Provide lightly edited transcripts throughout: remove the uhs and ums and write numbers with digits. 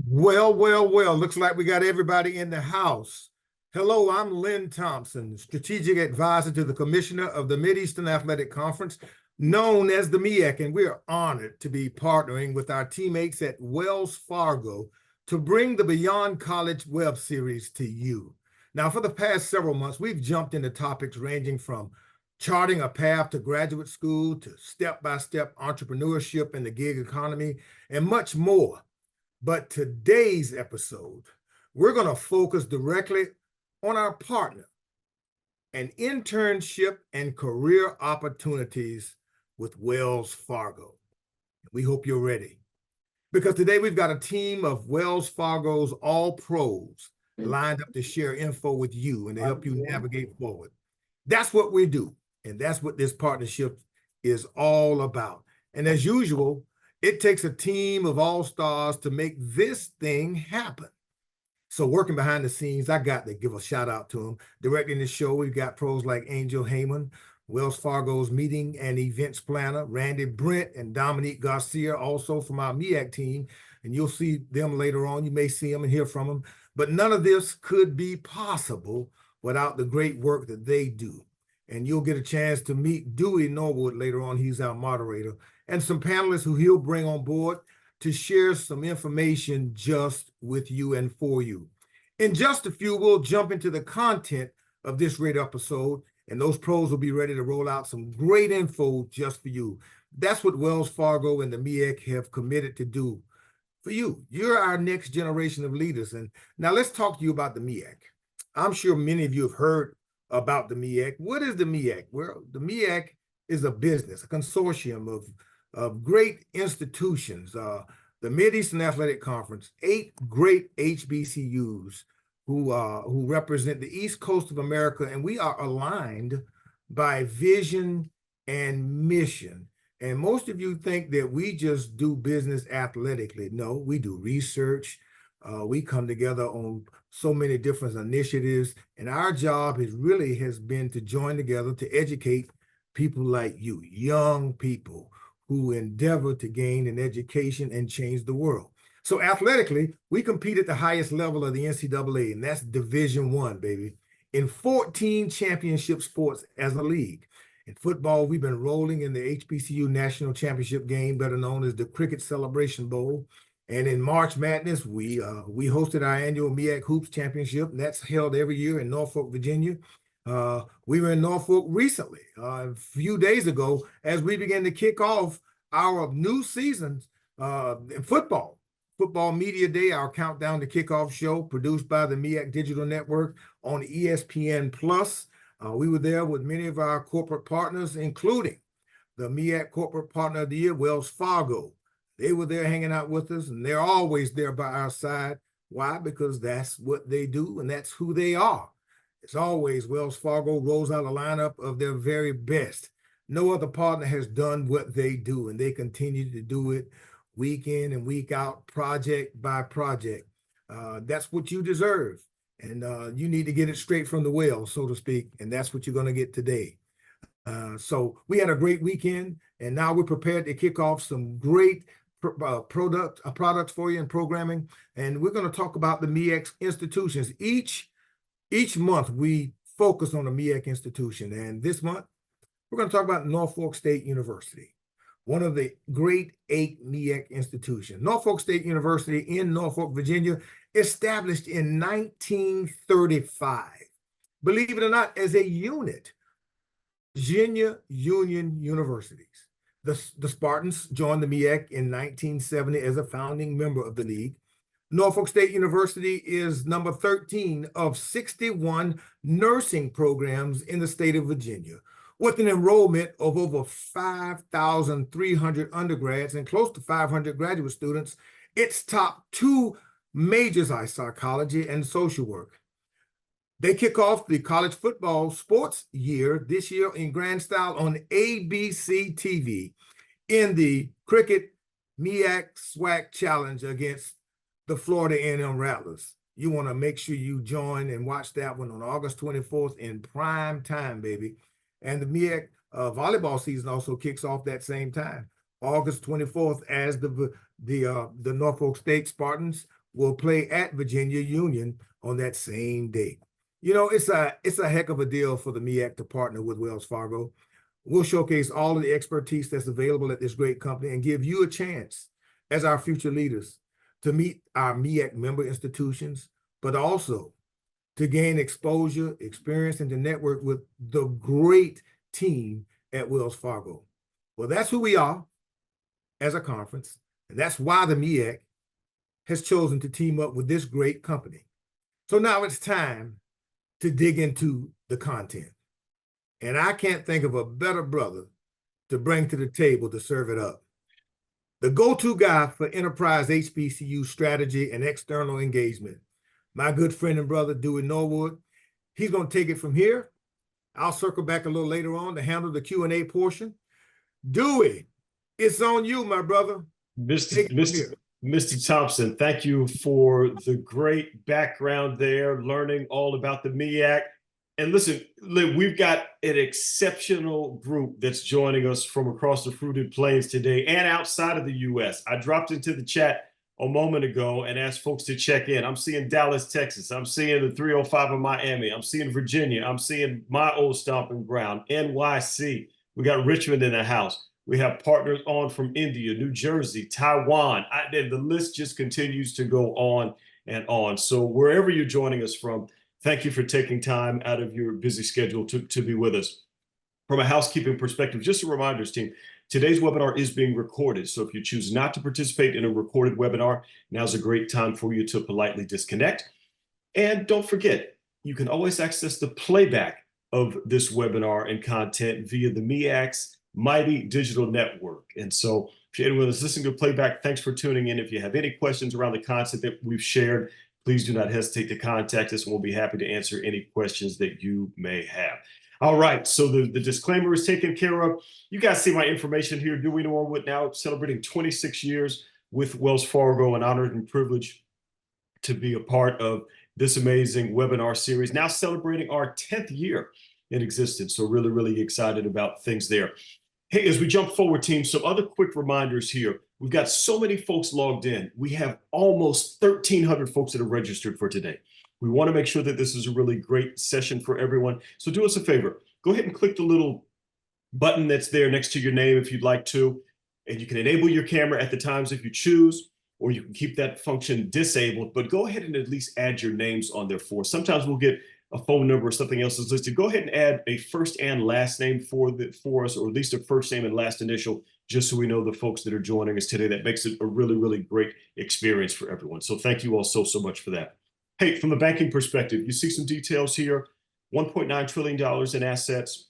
Well. Looks like we got everybody in the house. Hello, I'm Lynn Thompson, Strategic Advisor to the Commissioner of the Mideastern Athletic Conference, known as the MEAC, and we are honored to be partnering with our teammates at Wells Fargo to bring the Beyond College web series to you. Now, for the past several months, we've jumped into topics ranging from charting a path to graduate school to step-by-step entrepreneurship in the gig economy and much more. But today's episode, we're going to focus directly on our partner, an internship and career opportunities with Wells Fargo. We hope you're ready, because today we've got a team of Wells Fargo's all pros lined up to share info with you and to help you navigate forward. That's what we do, and that's what this partnership is all about. And as usual, it takes a team of all-stars to make this thing happen. So working behind the scenes, I got to give a shout out to them. Directing the show, we've got pros like Angel Heyman, Wells Fargo's meeting and events planner, Randy Brent and Dominique Garcia, also from our MEAC team. And you'll see them later on. You may see them and hear from them. But none of this could be possible without the great work that they do. And you'll get a chance to meet Dewey Norwood later on. He's our moderator, and some panelists who he'll bring on board to share some information just with you and for you. In just a few, we'll jump into the content of this great episode, and those pros will be ready to roll out some great info just for you. That's what Wells Fargo and the MEAC have committed to do for you. You're our next generation of leaders. And now let's talk to you about the MEAC. I'm sure many of you have heard about the MEAC. What is the MEAC? Well, the MEAC is a business, a consortium of great institutions, the Mideastern Athletic Conference, 8 great HBCUs who represent the East Coast of America, and we are aligned by vision and mission. And most of you think that we just do business athletically. No, we do research. We come together on so many different initiatives, and our job has been to join together to educate people like you, young people who endeavor to gain an education and change the world. So athletically, we compete at the highest level of the NCAA, and that's Division I, baby, in 14 championship sports as a league. In football, we've been rolling in the HBCU National Championship game, better known as the Cricket Celebration Bowl. And in March Madness, we hosted our annual MEAC Hoops Championship, and that's held every year in Norfolk, Virginia. We were in Norfolk recently, a few days ago, as we began to kick off our new season in football. Football Media Day, our countdown to kickoff show, produced by the MEAC Digital Network on ESPN+. We were there with many of our corporate partners, including the MEAC Corporate Partner of the Year, Wells Fargo. They were there hanging out with us, and they're always there by our side. Why? Because that's what they do, and that's who they are. As always, Wells Fargo rolls out a lineup of their very best. No other partner has done what they do, and they continue to do it week in and week out, project by project. That's what you deserve, and you need to get it straight from the well, so to speak, and that's what you're going to get today. So we had a great weekend, and now we're prepared to kick off some great products for you in programming, and we're going to talk about the MEAC institutions. Each month, we focus on a MEAC institution, and this month, we're going to talk about Norfolk State University, one of the great 8 MEAC institutions. Norfolk State University in Norfolk, Virginia, established in 1935, believe it or not, as a unit, Virginia Union Universities. The Spartans joined the MEAC in 1970 as a founding member of the league. Norfolk State University is number 13 of 61 nursing programs in the state of Virginia, with an enrollment of over 5,300 undergrads and close to 500 graduate students. Its top 2 majors are psychology and social work. They kick off the college football sports year this year in grand style on ABC TV in the Cricket MEAC SWAC Challenge against the Florida A&M Rattlers. You want to make sure you join and watch that one on August 24th in prime time, baby. And the MEAC volleyball season also kicks off that same time, August 24th, as the Norfolk State Spartans will play at Virginia Union on that same day. You know, it's a heck of a deal for the MEAC to partner with Wells Fargo. We'll showcase all of the expertise that's available at this great company and give you a chance as our future leaders to meet our MEAC member institutions, but also to gain exposure, experience, and to network with the great team at Wells Fargo. Well, that's who we are as a conference, and that's why the MEAC has chosen to team up with this great company. So now it's time to dig into the content. And I can't think of a better brother to bring to the table to serve it up. The go-to guy for enterprise HBCU strategy and external engagement, my good friend and brother, Dewey Norwood. He's going to take it from here. I'll circle back a little later on to handle the Q&A portion. Dewey, it's on you, my brother. Mr. Thompson, thank you for the great background there, learning all about the MEAC. And listen, we've got an exceptional group that's joining us from across the fruited plains today and outside of the U.S. I dropped into the chat a moment ago and asked folks to check in. I'm seeing Dallas, Texas. I'm seeing the 305 of Miami. I'm seeing Virginia. I'm seeing my old stomping ground, NYC. We got Richmond in the house. We have partners on from India, New Jersey, Taiwan. The list just continues to go on and on. So wherever you're joining us from, thank you for taking time out of your busy schedule to be with us. From a housekeeping perspective, just a reminder, team, today's webinar is being recorded. So if you choose not to participate in a recorded webinar, now's a great time for you to politely disconnect. And don't forget, you can always access the playback of this webinar and content via the MEAC's Mighty Digital Network. And so if anyone is listening to playback, thanks for tuning in. If you have any questions around the content that we've shared, please do not hesitate to contact us, and we'll be happy to answer any questions that you may have. All right, so the disclaimer is taken care of. You guys see my information here. Dewey Norwood, now celebrating 26 years with Wells Fargo, and honored and privileged to be a part of this amazing webinar series, now celebrating our 10th year in existence. So really, really excited about things there. Hey, as we jump forward, team, some other quick reminders here. We've got so many folks logged in. We have almost 1,300 folks that are registered for today. We want to make sure that this is a really great session for everyone. So do us a favor. Go ahead and click the little button that's there next to your name if you'd like to. And you can enable your camera at the times if you choose, or you can keep that function disabled. But go ahead and at least add your names on there for us. Sometimes we'll get a phone number or something else is listed. Go ahead and add a first and last name for us, or at least a first name and last initial, just so we know the folks that are joining us today. That makes it a really, really great experience for everyone. So thank you all so much for that. Hey, from the banking perspective, you see some details here, $1.9 trillion in assets,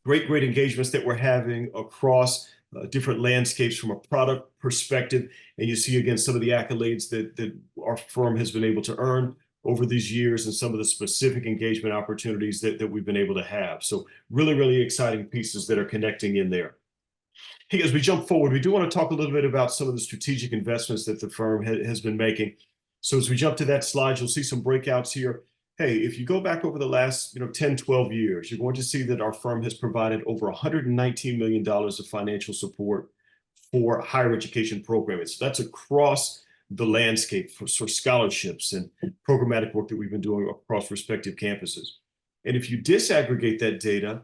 great engagements that we're having across different landscapes from a product perspective. And you see, again, some of the accolades that our firm has been able to earn over these years and some of the specific engagement opportunities that we've been able to have. So really, really exciting pieces that are connecting in there. Hey, as we jump forward, we do want to talk a little bit about some of the strategic investments that the firm has been making. So as we jump to that slide, you'll see some breakouts here. Hey, if you go back over the last 10, 12 years, you're going to see that our firm has provided over $119 million of financial support for higher education programming. So that's across the landscape for scholarships and programmatic work that we've been doing across respective campuses. And if you disaggregate that data,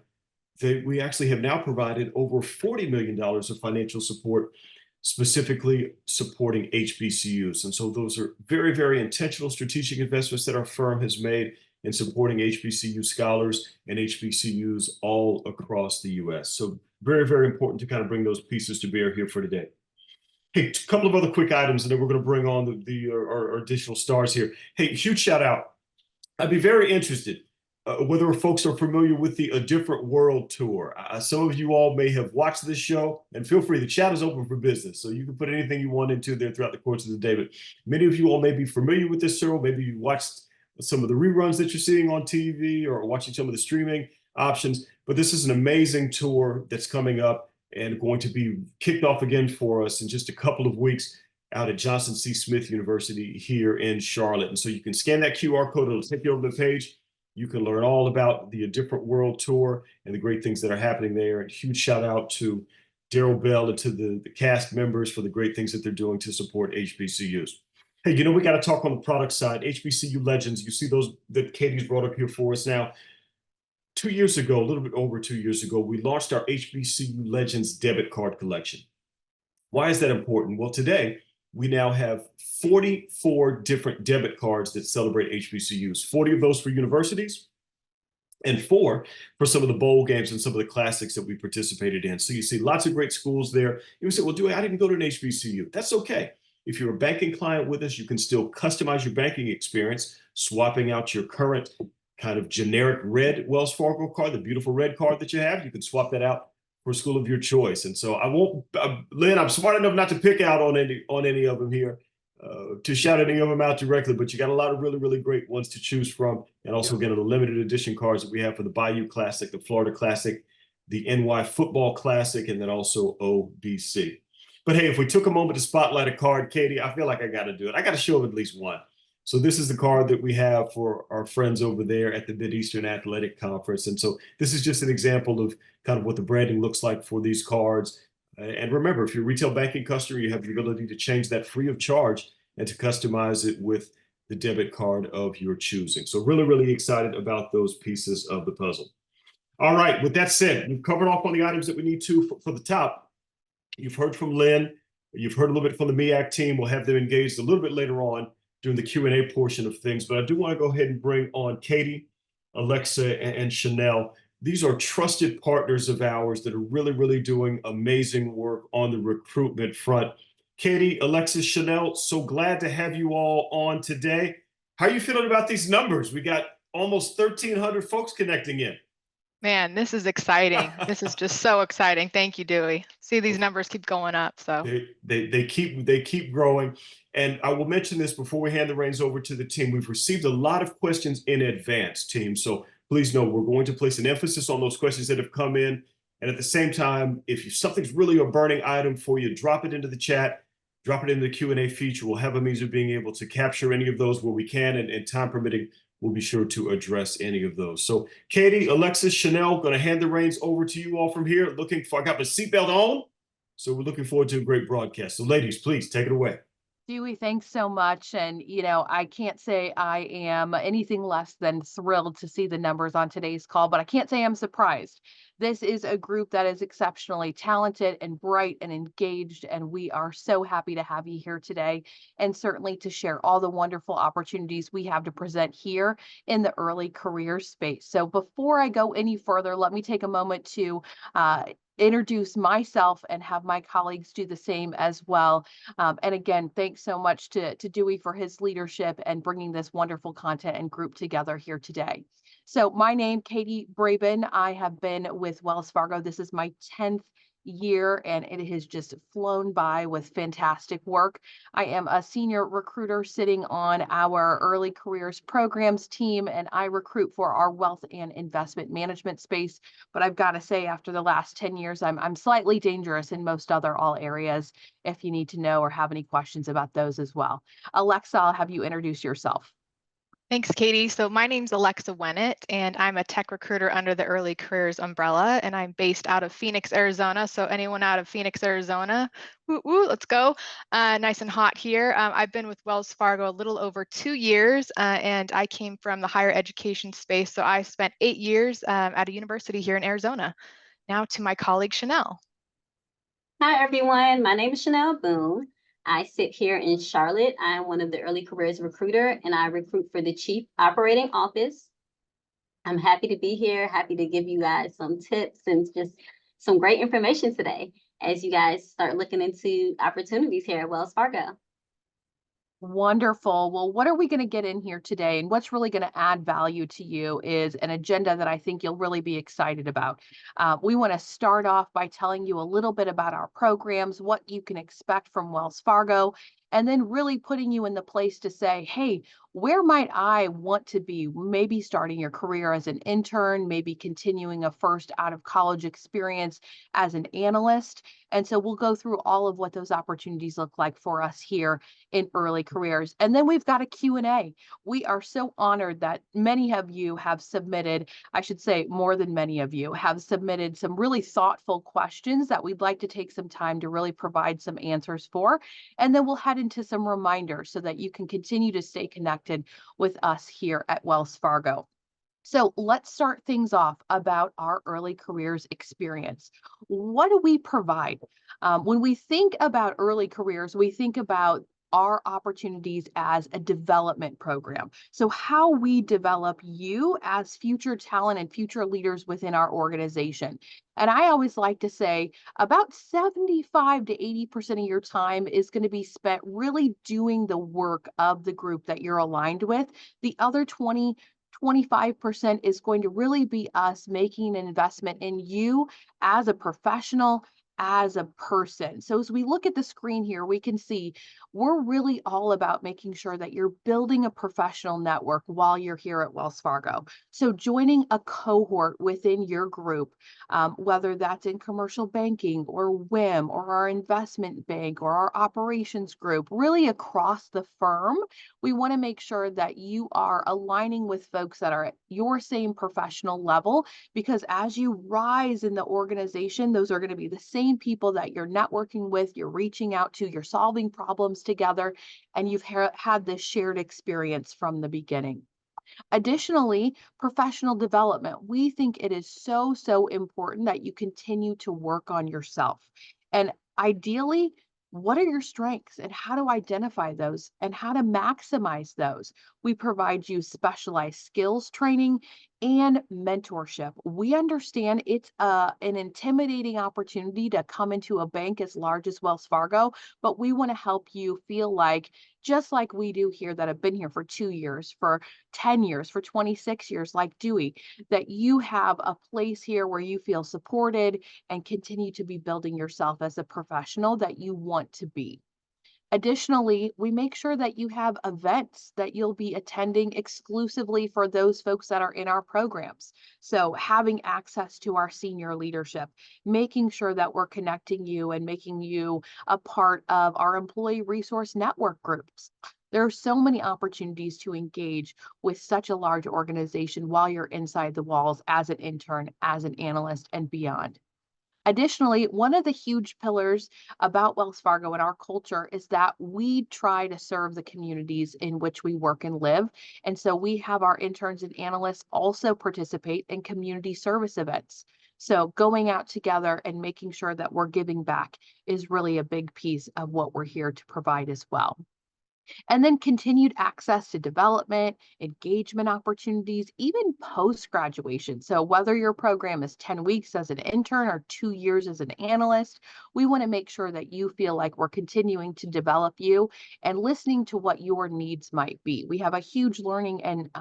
we actually have now provided over $40 million of financial support, specifically supporting HBCUs. And so those are very, very intentional strategic investments that our firm has made in supporting HBCU scholars and HBCUs all across the US. So very, very important to kind of bring those pieces to bear here for today. Hey, a couple of other quick items, and then we're going to bring on our additional stars here. Hey, huge shout out. I'd be very interested whether folks are familiar with the A Different World Tour. Some of you all may have watched this show, and feel free, the chat is open for business, so you can put anything you want into there throughout the course of the day. But many of you all may be familiar with this show. Maybe you watched some of the reruns that you're seeing on TV or watching some of the streaming options. But this is an amazing tour that's coming up and going to be kicked off again for us in just a couple of weeks out at Johnson C. Smith University here in Charlotte. And so you can scan that QR code, it'll take you over to the page. You can learn all about the A Different World Tour and the great things that are happening there. And huge shout out to Daryl Bell and to the cast members for the great things that they're doing to support HBCUs. Hey, we got to talk on the product side. HBCU Legends, you see those that Katie's brought up here for us now. 2 years ago, a little bit over 2 years ago, we launched our HBCU Legends debit card collection. Why is that important? Well, today we now have 44 different debit cards that celebrate HBCUs, 40 of those for universities, and 4 for some of the bowl games and some of the classics that we participated in. So you see lots of great schools there. You say, well, Dewey, I didn't go to an HBCU. That's okay. If you're a banking client with us, you can still customize your banking experience, swapping out your current kind of generic red Wells Fargo card, the beautiful red card that you have. You can swap that out for a school of your choice. And so I won't, Lynn, I'm smart enough not to pick out on any of them here, to shout any of them out directly, but you got a lot of really, really great ones to choose from. And also, again, the limited edition cards that we have for the Bayou Classic, the Florida Classic, the NY Football Classic, and then also OBC. But hey, if we took a moment to spotlight a card, Katie, I feel like I got to do it. I got to show them at least one. So this is the card that we have for our friends over there at the Mid-Eastern Athletic Conference. And so this is just an example of kind of what the branding looks like for these cards. And remember, if you're a retail banking customer, you have the ability to change that free of charge and to customize it with the debit card of your choosing. So really, really excited about those pieces of the puzzle. All right, with that said, we've covered off on the items that we need to for the top. You've heard from Lynn. You've heard a little bit from the MEAC team. We'll have them engaged a little bit later on during the Q&A portion of things. But I do want to go ahead and bring on Katie, Alexa, and Chanel. These are trusted partners of ours that are really, really doing amazing work on the recruitment front. Katie, Alexa, Chanel, so glad to have you all on today. How are you feeling about these numbers? We got almost 1,300 folks connecting in. Man, this is exciting. This is just so exciting. Thank you, Dewey. See these numbers keep going up. So they keep growing. And I will mention this before we hand the reins over to the team. We've received a lot of questions in advance, team. So please know we're going to place an emphasis on those questions that have come in. And at the same time, if something's really a burning item for you, drop it into the chat, drop it into the Q&A feature. We'll have a means of being able to capture any of those where we can, and time permitting, we'll be sure to address any of those. So Katie, Alexis, Chanel, going to hand the reins over to you all from here. I got my seatbelt on. So we're looking forward to a great broadcast. So ladies, please take it away. Dewey, thanks so much. And, I can't say I am anything less than thrilled to see the numbers on today's call, but I can't say I'm surprised. This is a group that is exceptionally talented and bright and engaged, and we are so happy to have you here today, and certainly to share all the wonderful opportunities we have to present here in the early career space. So before I go any further, let me take a moment to introduce myself and have my colleagues do the same as well. And again, thanks so much to Dewey for his leadership and bringing this wonderful content and group together here today. So my name, Katie Braben. I have been with Wells Fargo. This is my 10th year, and it has just flown by with fantastic work. I am a senior recruiter sitting on our early careers programs team, and I recruit for our wealth and investment management space. But I've got to say, after the last 10 years, I'm slightly dangerous in most other all areas if you need to know or have any questions about those as well. Alexa, I'll have you introduce yourself. thanks, Katie. So my name's Alexa Wennett, and I'm a tech recruiter under the Early Careers umbrella, and I'm based out of Phoenix, Arizona. So anyone out of Phoenix, Arizona, woo, woo, let's go. Nice and hot here. I've been with Wells Fargo a little over 2 years, and I came from the higher education space. So I spent 8 years at a university here in Arizona. Now to my colleague, Chanel. Hi, everyone. My name is Chanel Boone. I sit here in Charlotte. I'm one of the early careers recruiter, and I recruit for the Chief Operating Office. I'm happy to be here, happy to give you guys some tips and just some great information today as you guys start looking into opportunities here at Wells Fargo. Wonderful. Well, what are we going to get in here today? And what's really going to add value to you is an agenda that I think you'll really be excited about. We want to start off by telling you a little bit about our programs, what you can expect from Wells Fargo, and then really putting you in the place to say, hey, where might I want to be? Maybe starting your career as an intern, maybe continuing a first out of college experience as an analyst. And so we'll go through all of what those opportunities look like for us here in early careers. And then we've got a Q&A. We are so honored that many of you have submitted, I should say more than many of you have submitted some really thoughtful questions that we'd like to take some time to really provide some answers for. And then we'll head add into some reminders so that you can continue to stay connected with us here at Wells Fargo. So let's start things off about our early careers experience. What do we provide? When we think about early careers, we think about our opportunities as a development program. So how we develop you as future talent and future leaders within our organization. And I always like to say about 75 to 80% of your time is going to be spent really doing the work of the group that you're aligned with. The other 25% is going to really be us making an investment in you as a professional, as a person. So as we look at the screen here, we can see we're really all about making sure that you're building a professional network while you're here at Wells Fargo. So joining a cohort within your group, whether that's in commercial banking or WIM or our investment bank or our operations group, really across the firm, we want to make sure that you are aligning with folks that are at your same professional level, because as you rise in the organization, those are going to be the same people that you're networking with, you're reaching out to, you're solving problems together, and you've had this shared experience from the beginning. Additionally, professional development. We think it is so important that you continue to work on yourself. And ideally, what are your strengths and how to identify those and how to maximize those? We provide you specialized skills training and mentorship. We understand it's an intimidating opportunity to come into a bank as large as Wells Fargo, but we want to help you feel like, just like we do here that have been here for 2 years, for 10 years, for 26 years, like Dewey, that you have a place here where you feel supported and continue to be building yourself as a professional that you want to be. Additionally, we make sure that you have events that you'll be attending exclusively for those folks that are in our programs. So having access to our senior leadership, making sure that we're connecting you and making you a part of our employee resource network groups. There are so many opportunities to engage with such a large organization while you're inside the walls as an intern, as an analyst, and beyond. Additionally, one of the huge pillars about Wells Fargo and our culture is that we try to serve the communities in which we work and live. And so we have our interns and analysts also participate in community service events. So going out together and making sure that we're giving back is really a big piece of what we're here to provide as well. And then continued access to development, engagement opportunities, even post-graduation. So whether your program is 10 weeks as an intern or 2 years as an analyst, we want to make sure that you feel like we're continuing to develop you and listening to what your needs might be. We have a huge learning and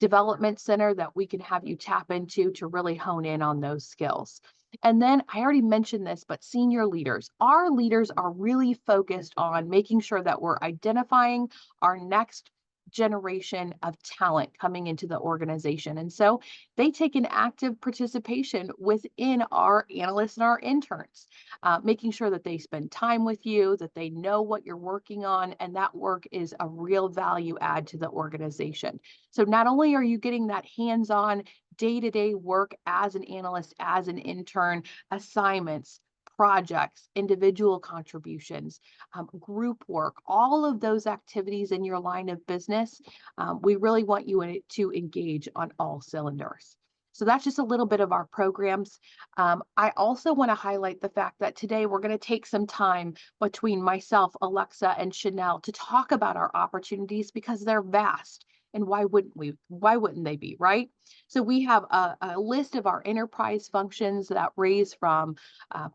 development center that we can have you tap into to really hone in on those skills. And then I already mentioned this, but senior leaders, our leaders are really focused on making sure that we're identifying our next generation of talent coming into the organization. And so they take an active participation within our analysts and our interns, making sure that they spend time with you, that they know what you're working on, and that work is a real value add to the organization. So not only are you getting that hands-on day-to-day work as an analyst, as an intern, assignments, projects, individual contributions, group work, all of those activities in your line of business, we really want you to engage on all cylinders. So that's just a little bit of our programs. I also want to highlight the fact that today we're going to take some time between myself, Alexa, and Chanel to talk about our opportunities because they're vast. And why wouldn't we? Why wouldn't they be, right? So we have a list of our enterprise functions that range from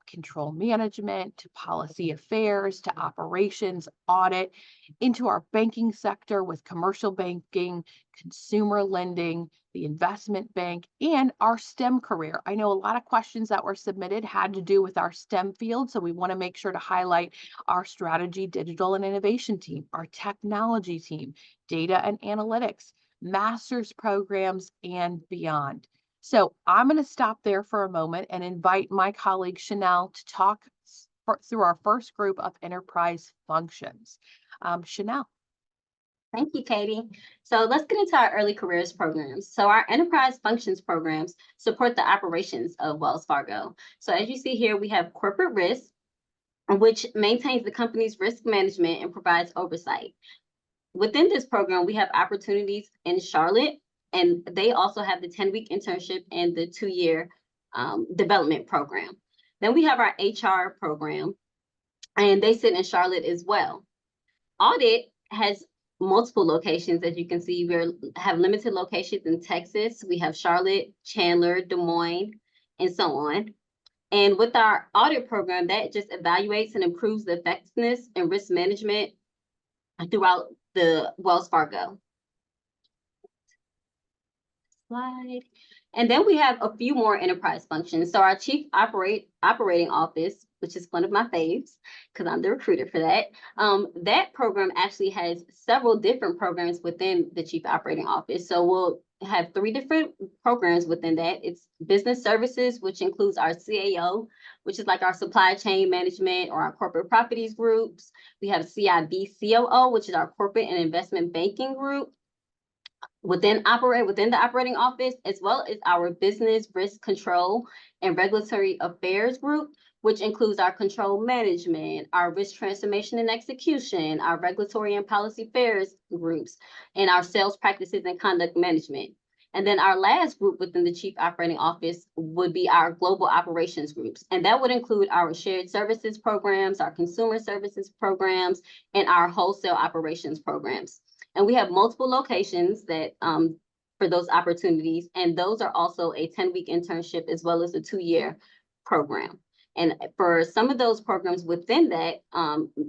control management to policy affairs to operations, audit, into our banking sector with commercial banking, consumer lending, the investment bank, and our STEM career. I know a lot of questions that were submitted had to do with our STEM field, so we want to make sure to highlight our strategy, digital, and innovation team, our technology team, data and analytics, master's programs, and beyond. So I'm going to stop there for a moment and invite my colleague Chanel to talk through our first group of enterprise functions. Chanel. Thank you, Katie. So let's get into our early careers programs. So our enterprise functions programs support the operations of Wells Fargo. So as you see here, we have corporate risk, which maintains the company's risk management and provides oversight. Within this program, we have opportunities in Charlotte, and they also have the 10-week internship and the 2-year development program. Then we have our HR program, and they sit in Charlotte as well. Audit has multiple locations. As you can see, we have limited locations in Texas. We have Charlotte, Chandler, Des Moines, and so on. And with our audit program, that just evaluates and improves the effectiveness and risk management throughout the Wells Fargo. Slide. And then we have a few more enterprise functions. So our chief operating office, which is one of my faves, because I'm the recruiter for that. That program actually has several different programs within the chief operating office. So we'll have 3 different programs within that. It's business services, which includes our CAO, which is like our supply chain management or our corporate properties groups. We have CIB COO, which is our corporate and investment banking group. Within the operating office, as well as our business risk control and regulatory affairs group, which includes our control management, our risk transformation and execution, our regulatory and policy affairs groups, and our sales practices and conduct management. And then our last group within the chief operating office would be our global operations groups. And that would include our shared services programs, our consumer services programs, and our wholesale operations programs. And we have multiple locations that for those opportunities, and those are also a 10-week internship as well as a 2-year program. And for some of those programs within that,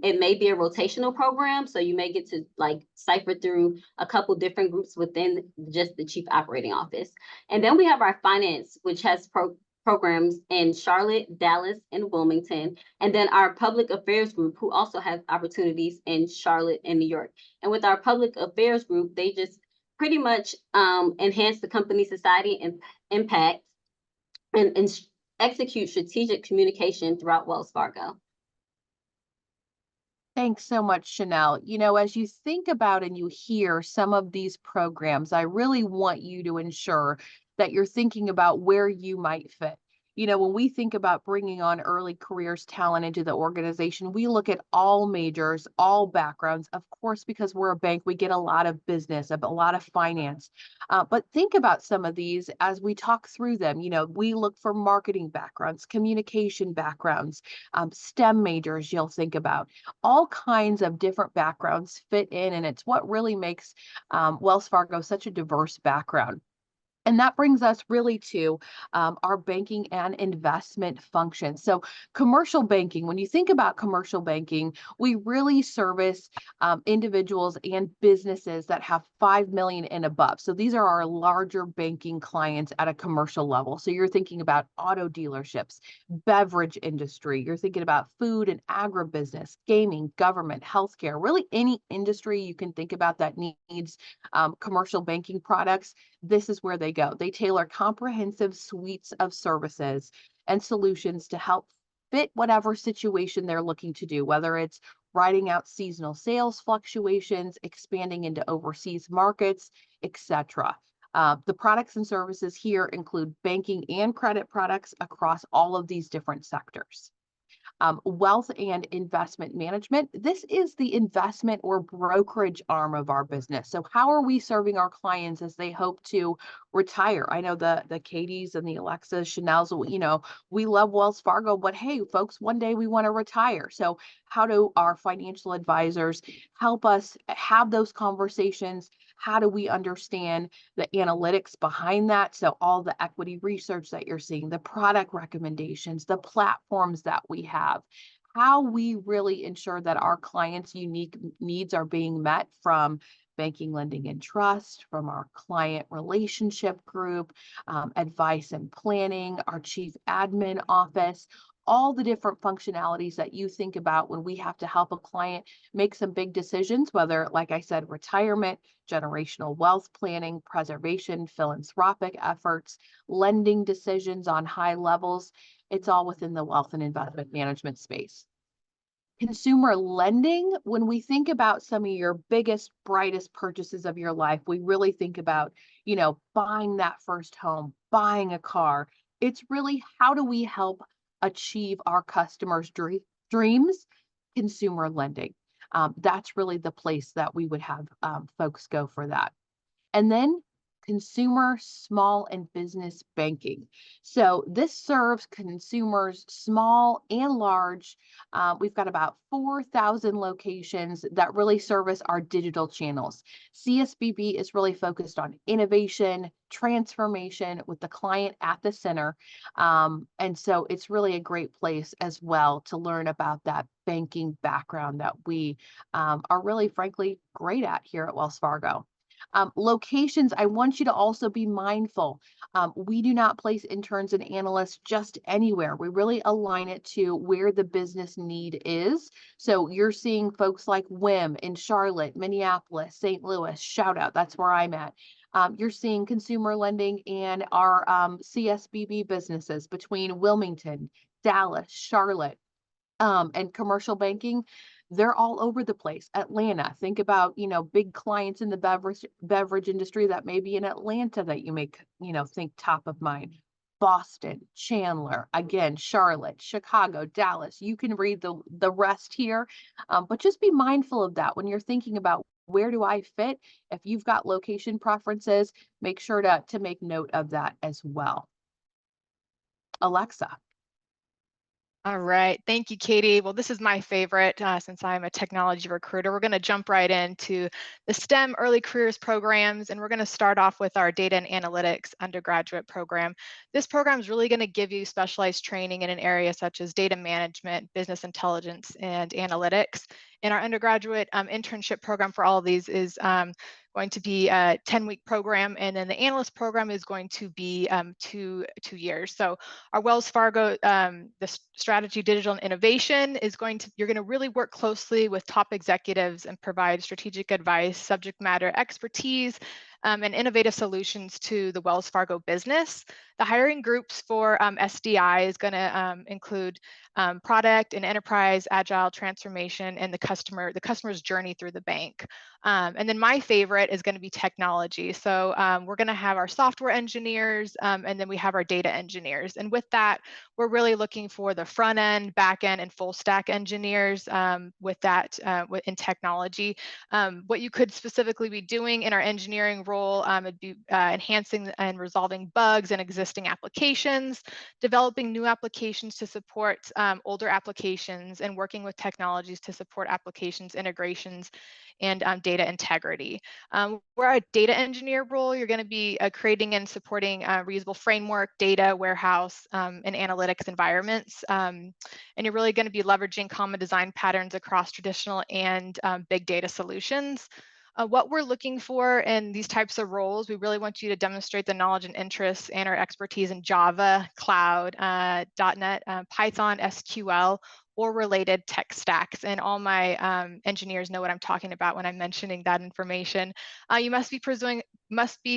it may be a rotational program, so you may get to like cipher through a couple different groups within just the chief operating office. And then we have our finance, which has programs in Charlotte, Dallas, and Wilmington, and then our public affairs group, who also have opportunities in Charlotte and New York. And with our public affairs group, they just pretty much enhance the company's society and impact and execute strategic communication throughout Wells Fargo. Thanks so much, Chanel. You know, as you think about and you hear some of these programs, I really want you to ensure that you're thinking about where you might fit. You know, when we think about bringing on early careers talent into the organization, we look at all majors, all backgrounds. Of course, because we're a bank, we get a lot of business, a lot of finance. But think about some of these as we talk through them. You know, we look for marketing backgrounds, communication backgrounds, STEM majors you'll think about. All kinds of different backgrounds fit in, and it's what really makes Wells Fargo such a diverse background. And that brings us really to our banking and investment function. So commercial banking, when you think about commercial banking, we really service individuals and businesses that have 5 million and above. So these are our larger banking clients at a commercial level. So you're thinking about auto dealerships, beverage industry, you're thinking about food and agribusiness, gaming, government, healthcare, really any industry you can think about that needs commercial banking products. This is where they go. They tailor comprehensive suites of services and solutions to help fit whatever situation they're looking to do, whether it's riding out seasonal sales fluctuations, expanding into overseas markets, etc. The products and services here include banking and credit products across all of these different sectors. Wealth and investment management. This is the investment or brokerage arm of our business. So how are we serving our clients as they hope to retire? I know the Katie's and the Alexas, Chanel's, you know, we love Wells Fargo, but hey, folks, one day we want to retire. So how do our financial advisors help us have those conversations? How do we understand the analytics behind that? So all the equity research that you're seeing, the product recommendations, the platforms that we have, how we really ensure that our clients' unique needs are being met from banking, lending, and trust, from our client relationship group, advice and planning, our chief admin office, all the different functionalities that you think about when we have to help a client make some big decisions, whether, like I said, retirement, generational wealth planning, preservation, philanthropic efforts, lending decisions on high levels. It's all within the wealth and investment management space. Consumer lending, when we think about some of your biggest, brightest purchases of your life, we really think about, you know, buying that first home, buying a car. It's really how do we help achieve our customers' streams, consumer lending. That's really the place that we would have folks go for that. And then consumer, small and business banking. So this serves consumers, small and large. We've got about 4,000 locations that really service our digital channels. CSBB is really focused on innovation, transformation with the client at the center. And so it's really a great place as well to learn about that banking background that we are really, frankly, great at here at Wells Fargo. Locations, I want you to also be mindful. We do not place interns and analysts just anywhere. We really align it to where the business need is. So you're seeing folks like WIM in Charlotte, Minneapolis, St. Louis, shout out, that's where I'm at. You're seeing consumer lending and our CSBB businesses between Wilmington, Dallas, Charlotte, and commercial banking. They're all over the place. Atlanta, think about, big clients in the beverage industry that may be in Atlanta that you may, think top of mind. Boston, Chandler, again, Charlotte, Chicago, Dallas. You can read the rest here, but just be mindful of that when you're thinking about where do I fit. If you've got location preferences, make sure to make note of that as well. Alexa. All right, thank you, Katie. Well, this is my favorite since I'm a technology recruiter. We're going to jump right into the STEM early careers programs, and we're going to start off with our data and analytics undergraduate program. This program is really going to give you specialized training in an area such as data management, business intelligence, and analytics. And our undergraduate internship program for all of these is going to be a 10-week program, and then the analyst program is going to be 2 years. So our Wells Fargo, the strategy, digital, and innovation is you're going to really work closely with top executives and provide strategic advice, subject matter expertise, and innovative solutions to the Wells Fargo business. The hiring groups for SDI is going to include product and enterprise, agile transformation, and the customer's journey through the bank. And then my favorite is going to be technology. So we're going to have our software engineers, and then we have our data engineers. And with that, we're really looking for the front end, back end, and full stack engineers with that in technology. What you could specifically be doing in our engineering role would be enhancing and resolving bugs in existing applications, developing new applications to support older applications, and working with technologies to support applications integrations and data integrity. Where a data engineer role, you're going to be creating and supporting reusable framework, data, warehouse, and analytics environments. And you're really going to be leveraging common design patterns across traditional and big data solutions. What we're looking for in these types of roles, we really want you to demonstrate the knowledge and interests and our expertise in Java, Cloud, .NET, Python, SQL, or related tech stacks. And all my engineers know what I'm talking about when I'm mentioning that information. You must be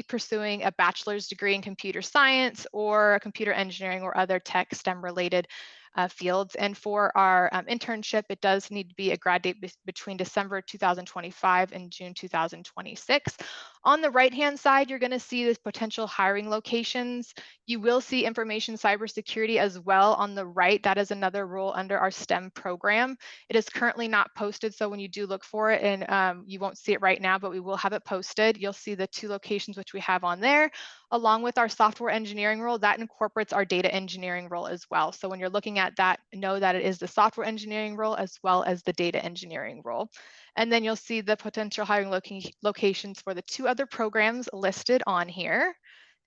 pursuing a bachelor's degree in computer science or computer engineering or other tech STEM related fields. And for our internship, it does need to be a grad date between December 2025 and June 2026. On the right-hand side, you're going to see the potential hiring locations. You will see information cybersecurity as well on the right. That is another role under our STEM program. It is currently not posted, so when you do look for it, and you won't see it right now, but we will have it posted, you'll see the 2 locations which we have on there, along with our software engineering role. That incorporates our data engineering role as well. So when you're looking at that, know that it is the software engineering role as well as the data engineering role. And then you'll see the potential hiring locations for the 2 other programs listed on here.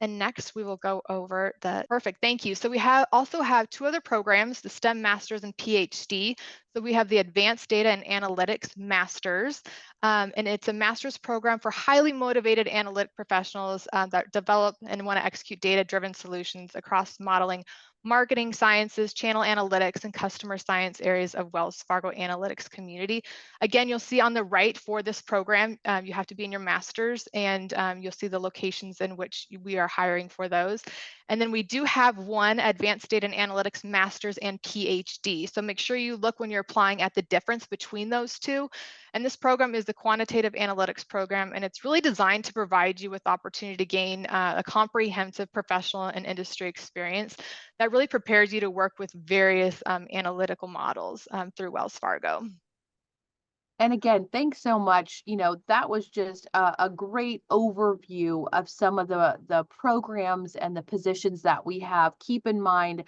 And next we will go over perfect, thank you. So we also have 2 other programs, the STEM Masters and PhD. So we have the Advanced Data and Analytics Masters, and it's a master's program for highly motivated analytic professionals that develop and want to execute data-driven solutions across modeling, marketing sciences, channel analytics, and customer science areas of Wells Fargo analytics community. Again, you'll see on the right for this program, you have to be in your master's, and you'll see the locations in which we are hiring for those. And then we do have 1 Advanced Data and Analytics Master's and PhD. So make sure you look when you're applying at the difference between those 2. And this program is the Quantitative Analytics Program, and it's really designed to provide you with opportunity to gain a comprehensive professional and industry experience that really really prepares you to work with various analytical models through Wells Fargo. And again, thanks so much. That was just a great overview of some of the programs and the positions that we have. Keep in mind,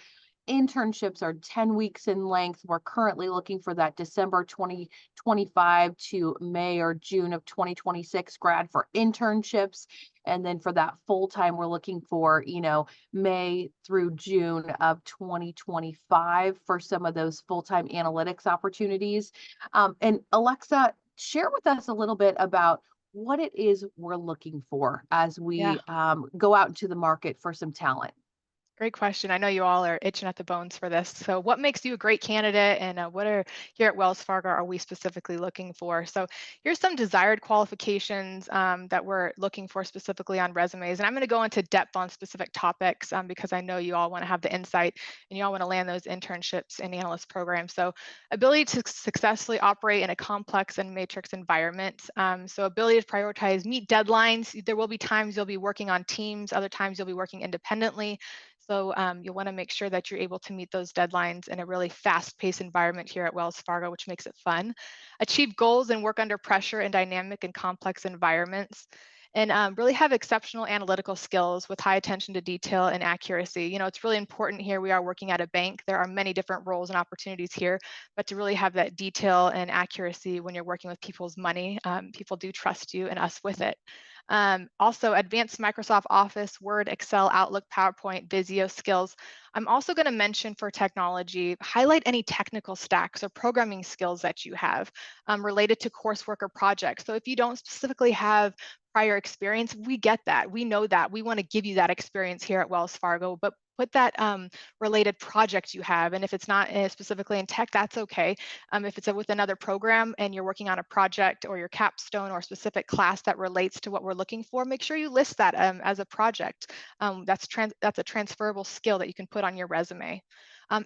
internships are 10 weeks in length. We're currently looking for that December 2025 to May or June of 2026 grad for internships. And then for that full time, we're looking for, May through June of 2025 for some of those full-time analytics opportunities. And Alexa, share with us a little bit about what it is we're looking for as we go out into the market for some talent. Great question. I know you all are itching at the bones for this. So what makes you a great candidate, and what are here at Wells Fargo are we specifically looking for? So here's some desired qualifications that we're looking for specifically on resumes. And I'm going to go into depth on specific topics because I know you all want to have the insight and you all want to land those internships and analyst programs. So ability to successfully operate in a complex and matrix environment. So ability to prioritize, meet deadlines. There will be times you'll be working on teams, other times you'll be working independently. So you'll want to make sure that you're able to meet those deadlines in a really fast-paced environment here at Wells Fargo, which makes it fun. Achieve goals and work under pressure in dynamic and complex environments. And really have exceptional analytical skills with high attention to detail and accuracy. It's really important here. We are working at a bank. There are many different roles and opportunities here, but to really have that detail and accuracy when you're working with people's money, people do trust you and us with it. Also, advanced Microsoft Office, Word, Excel, Outlook, PowerPoint, Visio skills. I'm also going to mention for technology, highlight any technical stacks or programming skills that you have related to coursework or projects. So if you don't specifically have prior experience, we get that. We know that. We want to give you that experience here at Wells Fargo, but put that related project you have. And if it's not specifically in tech, that's okay. If it's with another program and you're working on a project or your capstone or specific class that relates to what we're looking for, make sure you list that as a project. That's a transferable skill that you can put on your resume.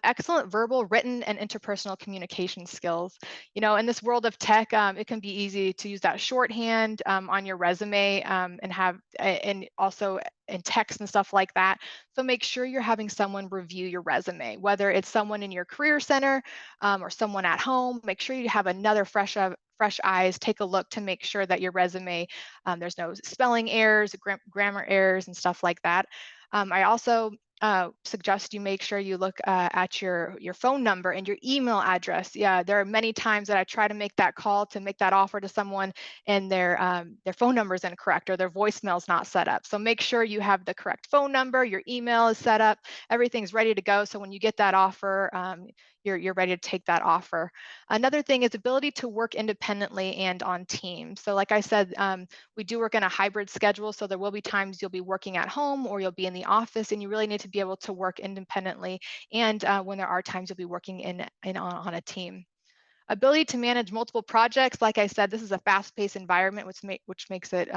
Excellent verbal, written, and interpersonal communication skills. In this world of tech, it can be easy to use that shorthand on your resume and also in text and stuff like that. So make sure you're having someone review your resume, whether it's someone in your career center or someone at home. Make sure you have another fresh eyes, take a look to make sure that your resume, there's no spelling errors, grammar errors, and stuff like that. I also suggest you make sure you look at your phone number and your email address. Yeah, there are many times that I try to make that call to make that offer to someone and their phone number is incorrect or their voicemail is not set up. So make sure you have the correct phone number, your email is set up, everything's ready to go. So when you get that offer, you're ready to take that offer. Another thing is ability to work independently and on teams. So like I said, we do work in a hybrid schedule. So there will be times you'll be working at home or you'll be in the office, and you really need to be able to work independently. And when there are times you'll be working on a team. Ability to manage multiple projects. Like I said, this is a fast-paced environment, which makes it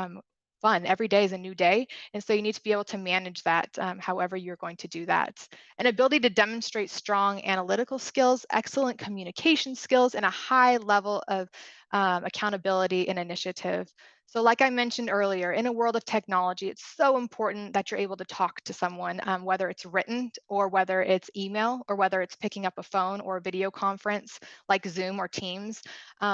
fun. Every day is a new day. And so you need to be able to manage that however you're going to do that. An ability to demonstrate strong analytical skills, excellent communication skills, and a high level of accountability and initiative. So like I mentioned earlier, in a world of technology, it's so important that you're able to talk to someone, whether it's written or whether it's email or whether it's picking up a phone or a video conference like Zoom or Teams.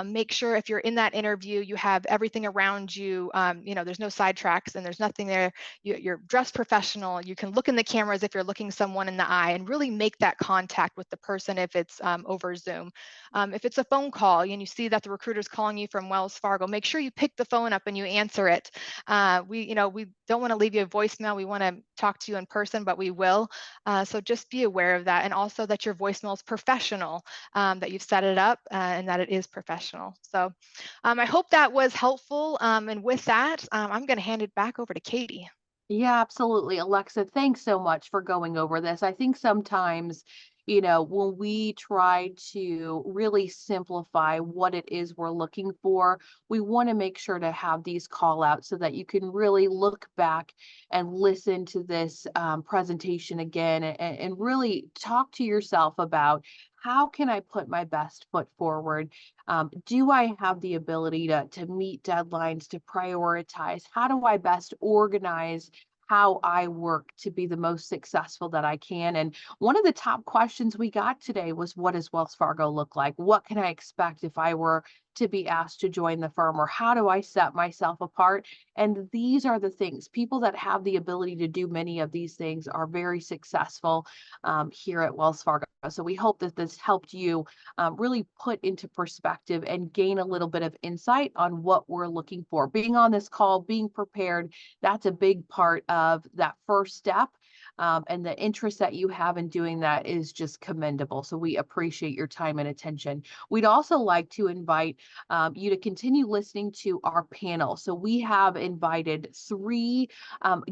Make sure if you're in that interview, you have everything around you. There's no sidetracks and there's nothing there. You're dressed professional. You can look in the camera as if you're looking someone in the eye and really make that contact with the person if it's over Zoom. If it's a phone call and you see that the recruiter's calling you from Wells Fargo, make sure you pick the phone up and you answer it. We don't want to leave you a voicemail. We want to talk to you in person, but we will. So just be aware of that, and also that your voicemail is professional, that you've set it up and that it is professional. So I hope that was helpful. And with that, I'm going to hand it back over to Katie. Yeah, absolutely. Alexa, thanks so much for going over this. I think sometimes, when we try to really simplify what it is we're looking for, we want to make sure to have these call outs so that you can really look back and listen to this presentation again and really talk to yourself about how can I put my best foot forward? Do I have the ability to meet deadlines, to prioritize? How do I best organize how I work to be the most successful that I can. And one of the top questions we got today was, what does Wells Fargo look like? What can I expect if I were to be asked to join the firm, or how do I set myself apart? And these are the things. People that have the ability to do many of these things are very successful here at Wells Fargo. So we hope that this helped you really put into perspective and gain a little bit of insight on what we're looking for. Being on this call, being prepared, that's a big part of that first step. And the interest that you have in doing that is just commendable. So we appreciate your time and attention. We'd also like to invite you to continue listening to our panel. So we have invited three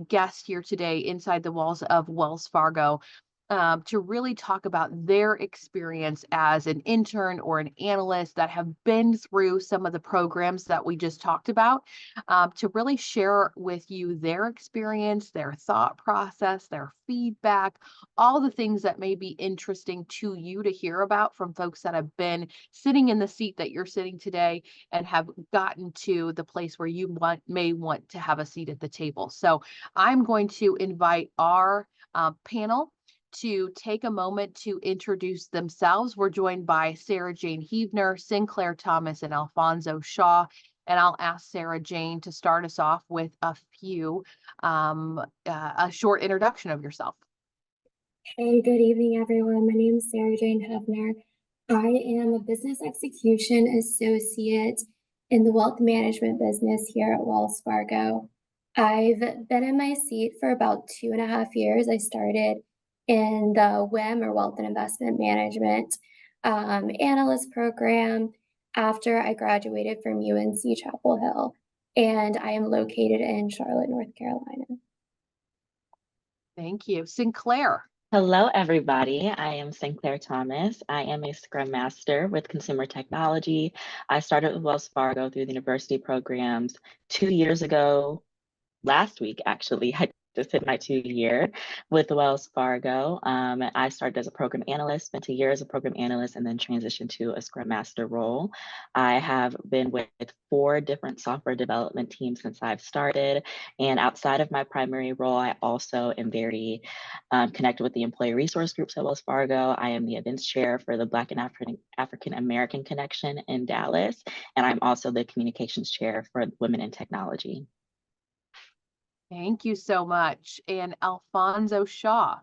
guests here today inside the walls of Wells Fargo to really talk about their experience as an intern or an analyst that have been through some of the programs that we just talked about, to really share with you their experience, their thought process, their feedback, all the things that may be interesting to you to hear about from folks that have been sitting in the seat that you're sitting today and have gotten to the place where you may want to have a seat at the table. So I'm going to invite our panel to take a moment to introduce themselves. We're joined by Sarah Jane Heavner, Sinclair Thomas, and Alfonso Shaw. And I'll ask Sarah Jane to start us off with a short introduction of yourself. Hey, good evening, everyone. My name is Sarah Jane Heavner. I am a business execution associate in the wealth management business here at Wells Fargo. I've been in my seat for about 2.5 years. I started in the WIM, or Wealth and Investment Management analyst program, after I graduated from UNC Chapel Hill, and I am located in Charlotte, North Carolina. Thank you. Sinclair. Hello, everybody. I am Sinclair Thomas. I am a Scrum Master with Consumer Technology. I started with Wells Fargo through the university programs 2 years ago. Last week, actually, I just hit my 2-year with Wells Fargo. I started as a program analyst, spent a year as a program analyst, and then transitioned to a Scrum Master role. I have been with 4 different software development teams since I've started. And outside of my primary role, I also am very connected with the employee resource groups at Wells Fargo. I am the events chair for the Black and African American Connection in Dallas. And I'm also the communications chair for Women in Technology. Thank you so much. And Alfonso Shaw.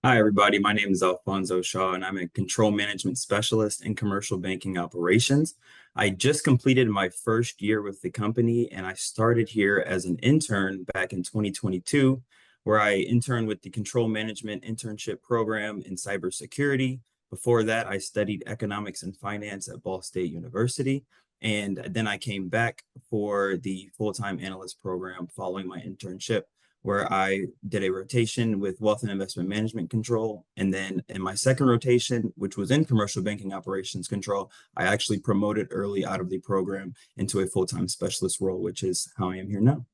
Hi, everybody. My name is Alfonso Shaw, and I'm a control management specialist in commercial banking operations. I just completed my first year with the company, and I started here as an intern back in 2022, where I interned with the control management internship program in cybersecurity. Before that, I studied economics and finance at Ball State University. And then I came back for the full-time analyst program following my internship, where I did a rotation with Wealth and Investment Management Control. And then in my second rotation, which was in Commercial Banking Operations Control, I actually promoted early out of the program into a full-time specialist role, which is how I am here now.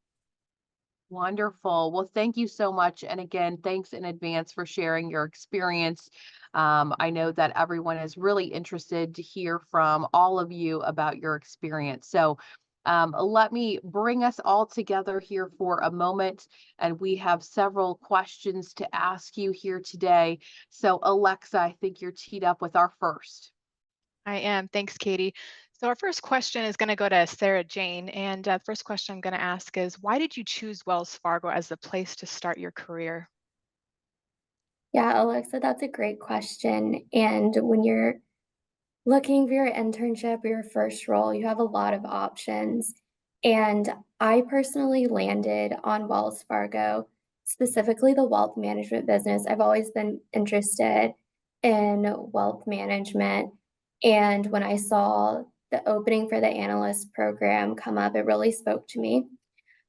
Wonderful. Well, thank you so much. And again, thanks in advance for sharing your experience. I know that everyone is really interested to hear from all of you about your experience. So let me bring us all together here for a moment. And we have several questions to ask you here today. So Alexa, I think you're teed up with our first. I am. Thanks, Katie. So our first question is going to go to Sarah Jane. And the first question I'm going to ask is, why did you choose Wells Fargo as the place to start your career? Yeah, Alexa, that's a great question. And when you're looking for your internship or your first role, you have a lot of options. And I personally landed on Wells Fargo, specifically the wealth management business. I've always been interested in wealth management. And when I saw the opening for the analyst program come up, it really spoke to me.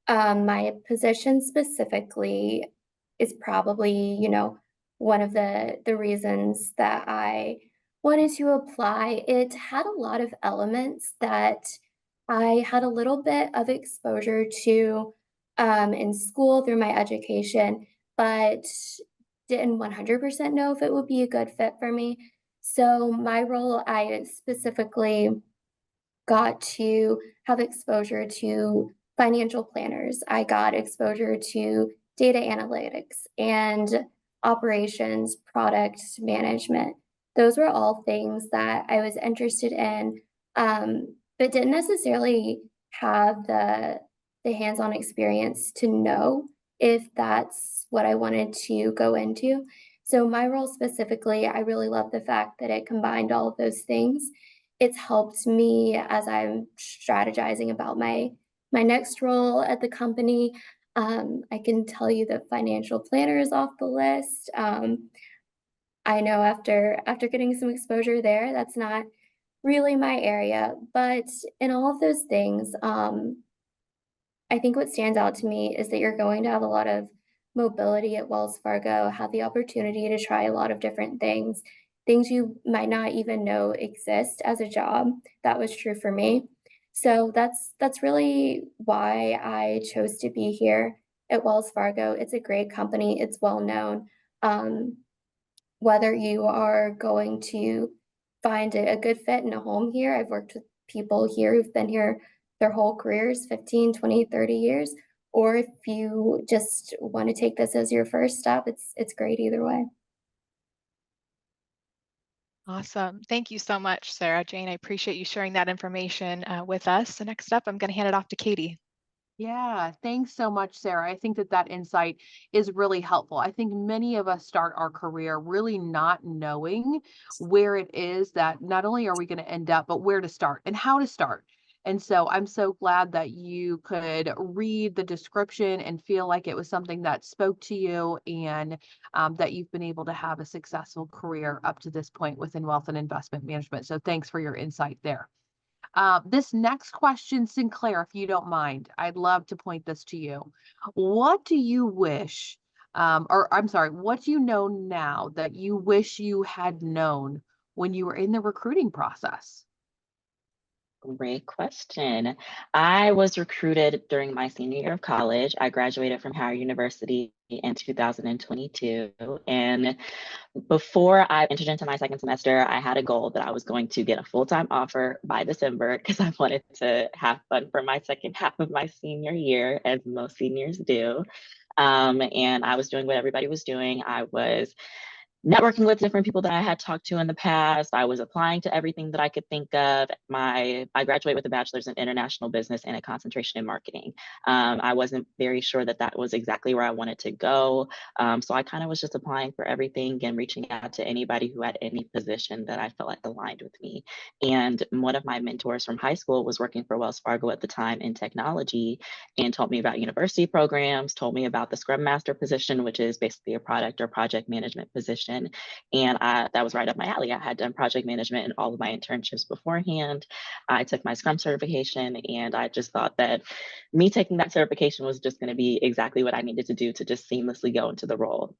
My position specifically is probably, one of the reasons that I wanted to apply. It had a lot of elements that I had a little bit of exposure to in school through my education, but didn't 100% know if it would be a good fit for me. So my role, I specifically got to have exposure to financial planners. I got exposure to data analytics and operations, product management. Those were all things that I was interested in, but didn't necessarily have the hands-on experience to know if that's what I wanted to go into. So my role specifically, I really love the fact that it combined all of those things. It's helped me as I'm strategizing about my next role at the company. I can tell you that financial planner is off the list. I know after getting some exposure there, that's not really my area, but in all of those things, I think what stands out to me is that you're going to have a lot of mobility at Wells Fargo, have the opportunity to try a lot of different things you might not even know exist as a job. That was true for me. So that's really why I chose to be here at Wells Fargo. It's a great company. It's well known. Whether you are going to find a good fit and a home here, I've worked with people here who've been here their whole careers, 15, 20, 30 years, or if you just want to take this as your first step, it's great either way. Awesome. Thank you so much, Sarah Jane. I appreciate you sharing that information with us. So next up, I'm going to hand it off to Katie. Yeah, thanks so much, Sarah. I think that that insight is really helpful. I think many of us start our career really not knowing where it is that not only are we going to end up, but where to start and how to start. And so I'm so glad that you could read the description and feel like it was something that spoke to you, and that you've been able to have a successful career up to this point within wealth and investment management. So thanks for your insight there. This next question, Sinclair, if you don't mind, I'd love to point this to you. What do you wish, or I'm sorry, what do you know now that you wish you had known when you were in the recruiting process? Great question. I was recruited during my senior year of college. I graduated from Howard University in 2022. And before I entered into my second semester, I had a goal that I was going to get a full-time offer by December because I wanted to have fun for my second half of my senior year, as most seniors do. And I was doing what everybody was doing. I was networking with different people that I had talked to in the past. I was applying to everything that I could think of. I graduated with a bachelor's in international business and a concentration in marketing. I wasn't very sure that that was exactly where I wanted to go. So I kind of was just applying for everything and reaching out to anybody who had any position that I felt like aligned with me. And one of my mentors from high school was working for Wells Fargo at the time in technology and told me about university programs, told me about the Scrum Master position, which is basically a product or project management position. And that was right up my alley. I had done project management in all of my internships beforehand. I took my Scrum certification, and I just thought that me taking that certification was just going to be exactly what I needed to do to just seamlessly go into the role.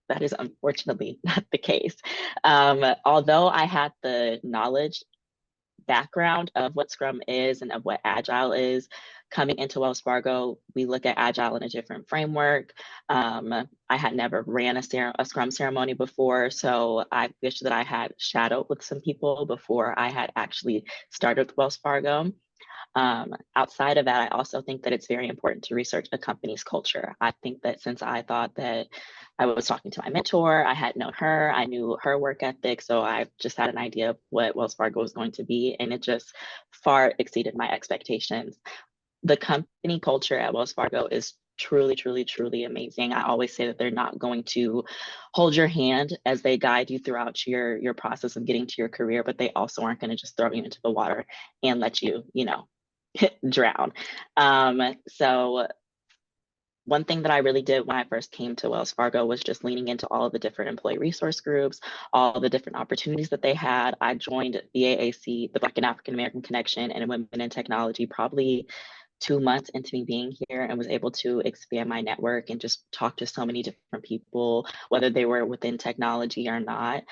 That is unfortunately not the case. Although I had the knowledge background of what Scrum is and of what Agile is, coming into Wells Fargo, we look at Agile in a different framework. I had never ran a Scrum ceremony before, so I wish that I had shadowed with some people before I had actually started with Wells Fargo. Outside of that, I also think that it's very important to research a company's culture. I think that since I thought that I was talking to my mentor, I had known her, I knew her work ethic, so I just had an idea of what Wells Fargo was going to be, and it just far exceeded my expectations. The company culture at Wells Fargo is truly, truly, truly amazing. I always say that they're not going to hold your hand as they guide you throughout your process of getting to your career, but they also aren't going to just throw you into the water and let you, drown. So one thing that I really did when I first came to Wells Fargo was just leaning into all of the different employee resource groups, all the different opportunities that they had. I joined the AAC, the Black and African American Connection, and Women in Technology probably 2 months into me being here, and was able to expand my network and just talk to so many different people, whether they were within technology or not.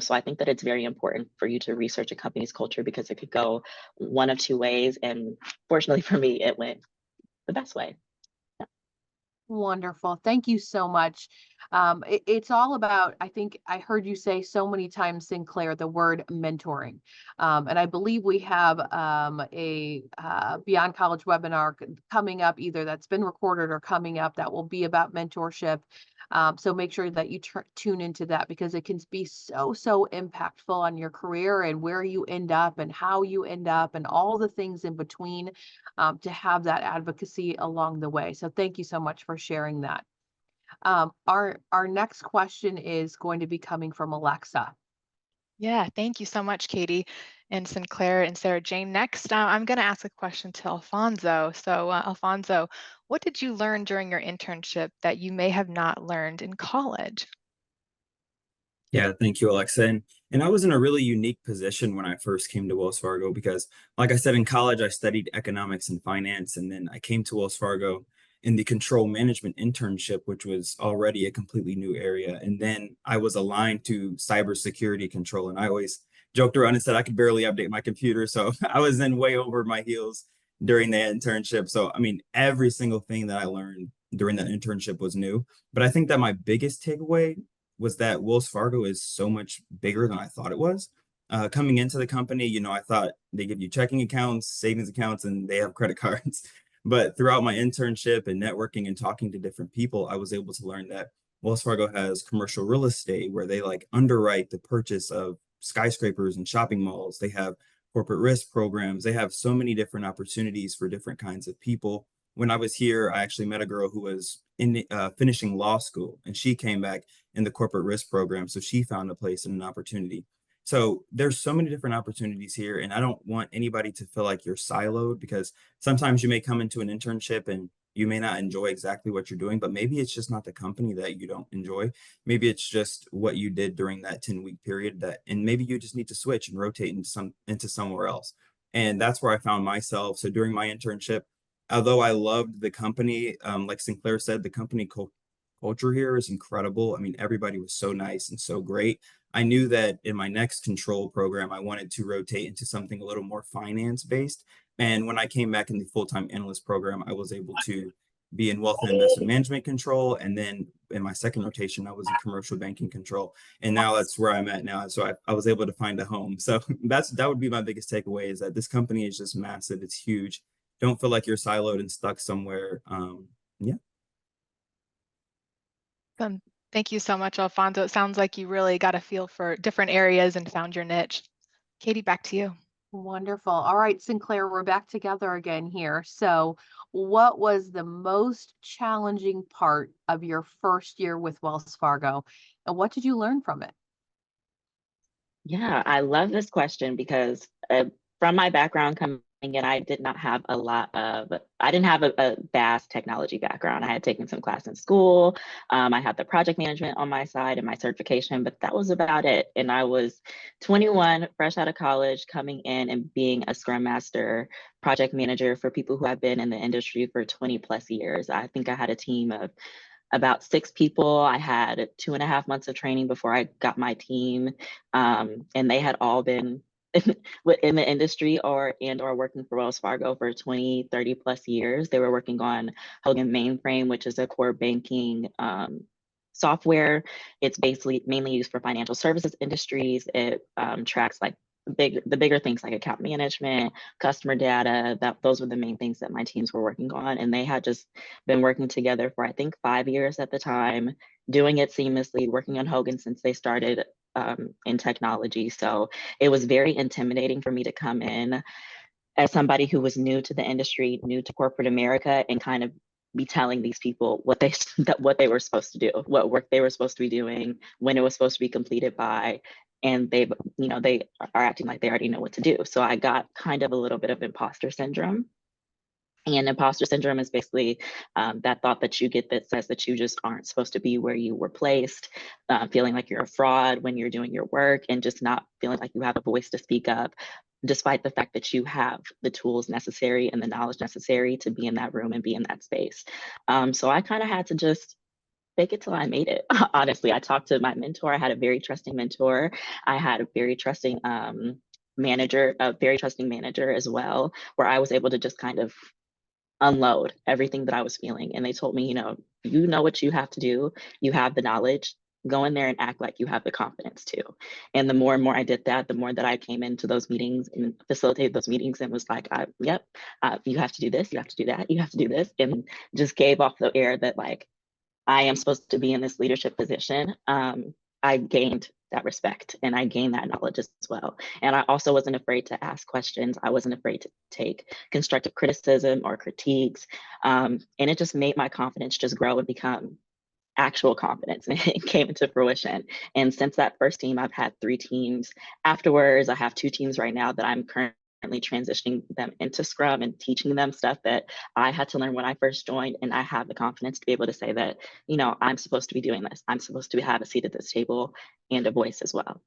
So I think that it's very important for you to research a company's culture, because it could go one of two ways. And fortunately for me, it went the best way. Wonderful. Thank you so much. It's all about, I think I heard you say so many times, Sinclair, the word mentoring. And I believe we have a Beyond College webinar coming up, either that's been recorded or coming up, that will be about mentorship. So make sure that you tune into that, because it can be so, so impactful on your career and where you end up and how you end up and all the things in between, to have that advocacy along the way. So thank you so much for sharing that. Our next question is going to be coming from Alexa. Yeah, thank you so much, Katie and Sinclair and Sarah Jane. Next, I'm going to ask a question to Alfonso. So, Alfonso, what did you learn during your internship that you may have not learned in college? Yeah, thank you, Alexa. And I was in a really unique position when I first came to Wells Fargo because, like I said, in college, I studied economics and finance. And then I came to Wells Fargo in the control management internship, which was already a completely new area. And then I was aligned to cybersecurity control. And I always joked around and said I could barely update my computer. So I was then way over my heels during that internship. So, I mean, every single thing that I learned during that internship was new. But I think that my biggest takeaway was that Wells Fargo is so much bigger than I thought it was. Coming into the company, I thought they give you checking accounts, savings accounts, and they have credit cards. But throughout my internship and networking and talking to different people, I was able to learn that Wells Fargo has commercial real estate where they like underwrite the purchase of skyscrapers and shopping malls. They have corporate risk programs. They have so many different opportunities for different kinds of people. When I was here, I actually met a girl who was finishing law school, and she came back in the corporate risk program. So she found a place and an opportunity. So there's so many different opportunities here. And I don't want anybody to feel like you're siloed, because sometimes you may come into an internship and you may not enjoy exactly what you're doing, but maybe it's just not the company that you don't enjoy. Maybe it's just what you did during that 10-week period and maybe you just need to switch and rotate into somewhere else. And that's where I found myself. So during my internship, although I loved the company, like Sinclair said, the company culture here is incredible. I mean, everybody was so nice and so great. I knew that in my next control program, I wanted to rotate into something a little more finance based. And when I came back in the full-time analyst program, I was able to be in wealth and investment management control. And then in my second rotation, I was in commercial banking control. And now that's where I'm at now. So I was able to find a home. So that would be my biggest takeaway, is that this company is just massive. It's huge. Don't feel like you're siloed and stuck somewhere. Yeah. Thank you so much, Alfonso. It sounds like you really got a feel for different areas and found your niche. Katie, back to you. Wonderful. All right, Sinclair, we're back together again here. So what was the most challenging part of your first year with Wells Fargo, and what did you learn from it? Yeah, I love this question because from my background coming in, I didn't have a vast technology background. I had taken some class in school. I had the project management on my side and my certification, but that was about it. And I was 21, fresh out of college, coming in and being a Scrum Master project manager for people who have been in the industry for 20 plus years. I think I had a team of about 6 people. I had 2.5 months of training before I got my team. And they had all been in the industry or working for Wells Fargo for 20, 30 plus years. They were working on Hogan Mainframe, which is a core banking software. It's basically mainly used for financial services industries. It tracks like the bigger things like account management, customer data. Those were the main things that my teams were working on. And they had just been working together for, I think, 5 years at the time, doing it seamlessly, working on Hogan since they started in technology. So it was very intimidating for me to come in as somebody who was new to the industry, new to corporate America, and kind of be telling these people what they were supposed to do, what work they were supposed to be doing, when it was supposed to be completed by, and they are acting like they already know what to do. So I got kind of a little bit of imposter syndrome. And imposter syndrome is basically that thought that you get that says that you just aren't supposed to be where you were placed, feeling like you're a fraud when you're doing your work, and just not feeling like you have a voice to speak up, despite the fact that you have the tools necessary and the knowledge necessary to be in that room and be in that space. So I kind of had to just fake it till I made it. Honestly, I talked to my mentor. I had a very trusting mentor. I had a very trusting manager, a very trusting manager as well, where I was able to just kind of unload everything that I was feeling. And they told me, you know what you have to do. You have the knowledge. Go in there and act like you have the confidence too. And the more and more I did that, the more that I came into those meetings and facilitated those meetings and was like, yep, you have to do this, you have to do that, you have to do this. And just gave off the air that like, I am supposed to be in this leadership position. I gained that respect and I gained that knowledge as well. And I also wasn't afraid to ask questions. I wasn't afraid to take constructive criticism or critiques. And it just made my confidence just grow and become actual confidence, and it came into fruition. And since that first team, I've had 3 teams afterwards. I have 2 teams right now that I'm currently transitioning them into Scrum and teaching them stuff that I had to learn when I first joined. And I have the confidence to be able to say that, I'm supposed to be doing this. I'm supposed to have a seat at this table and a voice as well.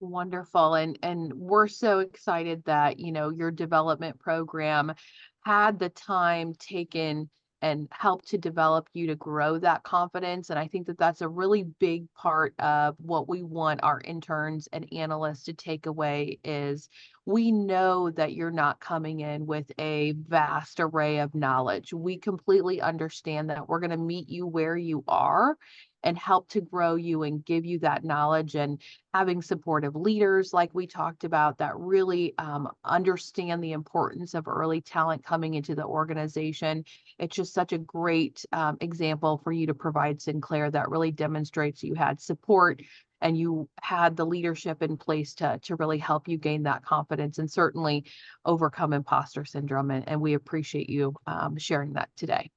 Wonderful. And we're so excited that, your development program had the time taken and helped to develop you to grow that confidence. And I think that that's a really big part of what we want our interns and analysts to take away is we know that you're not coming in with a vast array of knowledge. We completely understand that we're going to meet you where you are and help to grow you and give you that knowledge, and having supportive leaders like we talked about that really understand the importance of early talent coming into the organization. It's just such a great example for you to provide, Sinclair, that really demonstrates you had support and you had the leadership in place to really help you gain that confidence and certainly overcome imposter syndrome. And we appreciate you sharing that today.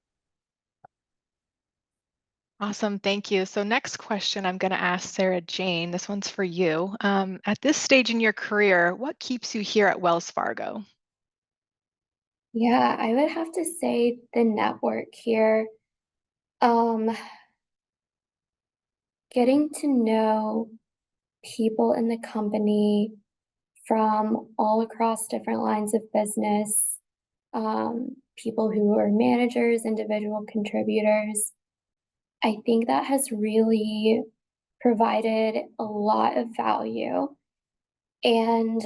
Awesome, thank you. So next question I'm going to ask Sarah Jane. This one's for you. At this stage in your career, what keeps you here at Wells Fargo? Yeah, I would have to say the network here. Getting to know people in the company from all across different lines of business, people who are managers, individual contributors. I think that has really provided a lot of value. And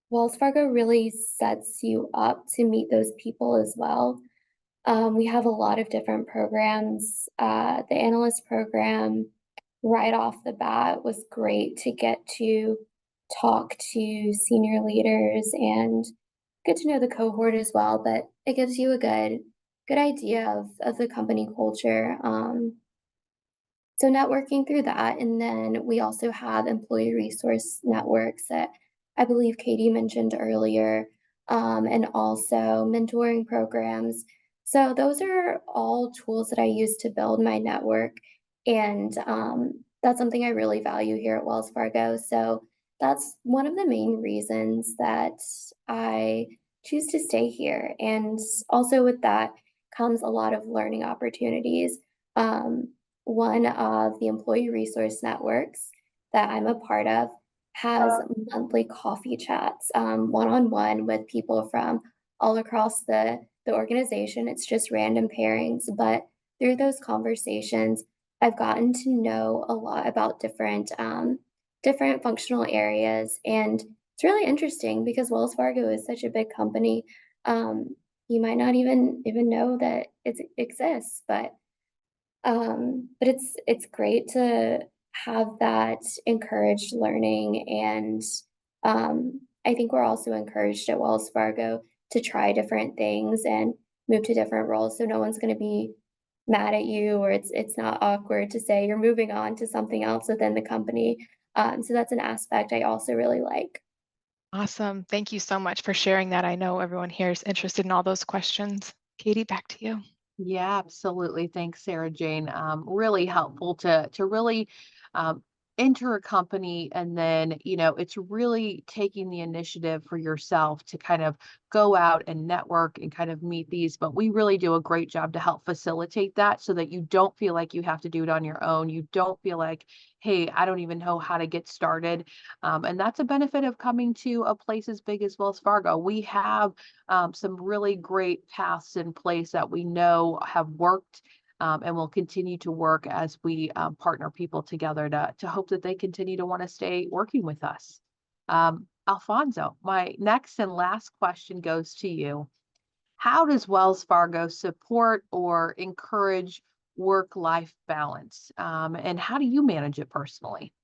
Wells Fargo really sets you up to meet those people as well. We have a lot of different programs. The analyst program, right off the bat, was great to get to talk to senior leaders and get to know the cohort as well. But it gives you a good idea of the company culture. So networking through that, and then we also have employee resource networks that I believe Katie mentioned earlier, and also mentoring programs. So those are all tools that I use to build my network, and that's something I really value here at Wells Fargo. So that's one of the main reasons that I choose to stay here. And also with that comes a lot of learning opportunities. One of the employee resource networks that I'm a part of has monthly coffee chats, one-on-one with people from all across the organization. It's just random pairings, but through those conversations, I've gotten to know a lot about different functional areas, and it's really interesting because Wells Fargo is such a big company. You might not even know that it exists, but it's great to have that encouraged learning, and I think we're also encouraged at Wells Fargo to try different things and move to different roles, so no one's going to be mad at you, or it's not awkward to say you're moving on to something else within the company. So that's an aspect I also really like. Awesome, thank you so much for sharing that. I know everyone here is interested in all those questions. Katie, back to you. Yeah, absolutely. Thanks, Sarah Jane. Really helpful to really um, enter a company, and then it's really taking the initiative for yourself to kind of go out and network and kind of meet these. But we really do a great job to help facilitate that so that you don't feel like you have to do it on your own. You don't feel like, hey, I don't even know how to get started. And that's a benefit of coming to a place as big as Wells Fargo. We have some really great paths in place that we know have worked and will continue to work as we partner people together to hope that they continue to want to stay working with us. Alfonso, my next and last question goes to you. how does Wells Fargo support or encourage work-life balance? And how do you manage it personally?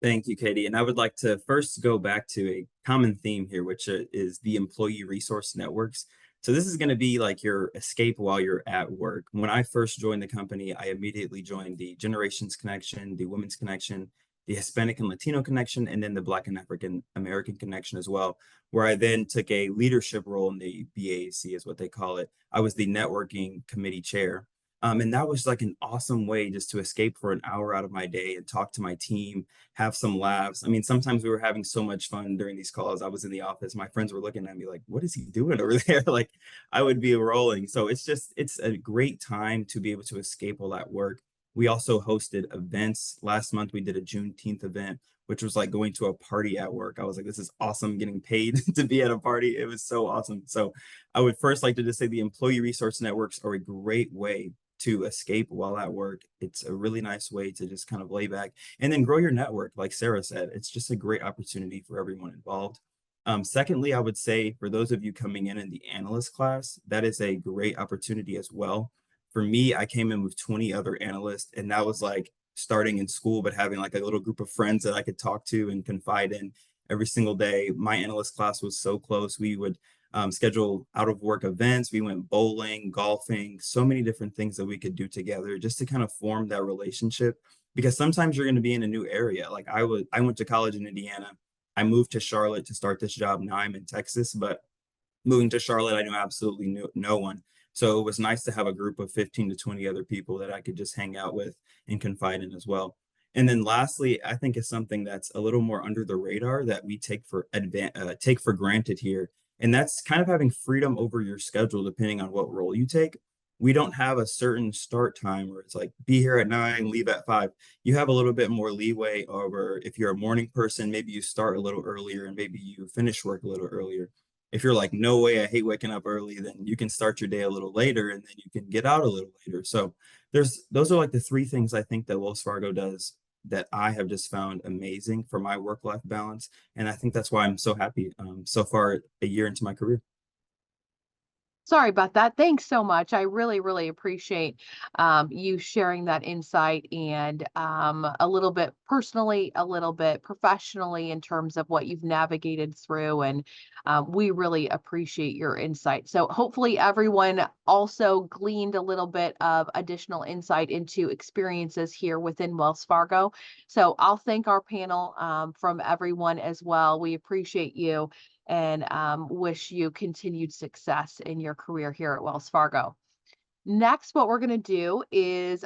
Thank you, Katie. And I would like to first go back to a common theme here, which is the employee resource networks. So this is going to be like your escape while you're at work. When I first joined the company, I immediately joined the Generations Connection, the Women's Connection, the Hispanic and Latino Connection, and then the Black and African American Connection as well, where I then took a leadership role in the BAC, is what they call it. I was the networking committee chair. And that was like an awesome way just to escape for an hour out of my day and talk to my team, have some laughs. I mean, sometimes we were having so much fun during these calls. I was in the office, my friends were looking at me like, what is he doing over there? Like I would be rolling. So it's a great time to be able to escape all that work. We also hosted events. Last month, we did a Juneteenth event, which was like going to a party at work. I was like, this is awesome getting paid to be at a party. It was so awesome. So I would first like to just say the employee resource networks are a great way to escape while at work. It's a really nice way to just kind of lay back and then grow your network. Like Sarah said, it's just a great opportunity for everyone involved. Secondly, I would say for those of you coming in the analyst class, that is a great opportunity as well. For me, I came in with 20 other analysts, and that was like starting in school, but having like a little group of friends that I could talk to and confide in every single day. My analyst class was so close. We would schedule out of work events. We went bowling, golfing, so many different things that we could do together just to kind of form that relationship. Because sometimes you're going to be in a new area. Like I went to college in Indiana. I moved to Charlotte to start this job. Now I'm in Texas, but moving to Charlotte, I knew absolutely no one. So it was nice to have a group of 15 to 20 other people that I could just hang out with and confide in as well. And then lastly, I think is something that's a little more under the radar that we take for granted here. And that's kind of having freedom over your schedule depending on what role you take. We don't have a certain start time where it's like be here at 9, leave at 5. You have a little bit more leeway over if you're a morning person, maybe you start a little earlier and maybe you finish work a little earlier. If you're like, no way, I hate waking up early, then you can start your day a little later and then you can get out a little later. So those are like the three things I think that Wells Fargo does that I have just found amazing for my work-life balance. And I think that's why I'm so happy so far a year into my career. Sorry about that. Thanks so much. I really, really appreciate you sharing that insight and a little bit personally, a little bit professionally in terms of what you've navigated through. And we really appreciate your insight. So hopefully everyone also gleaned a little bit of additional insight into experiences here within Wells Fargo. So I'll thank our panel from everyone as well. We appreciate you and wish you continued success in your career here at Wells Fargo. Next, what we're going to do is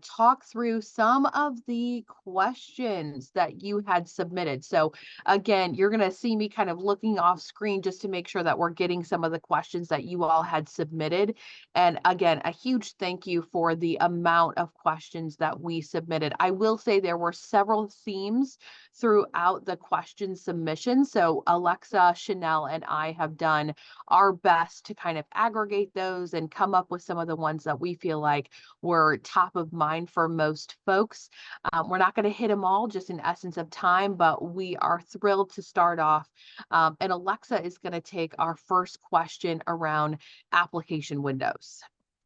talk through some of the questions that you had submitted. So again, you're going to see me kind of looking off screen just to make sure that we're getting some of the questions that you all had submitted. And again, a huge thank you for the amount of questions that we submitted. I will say there were several themes throughout the question submission. So Alexa, Chanel, and I have done our best to kind of aggregate those and come up with some of the ones that we feel like were top of mind for most folks. We're not going to hit them all just in essence of time, but we are thrilled to start off. And Alexa is going to take our first question around application windows.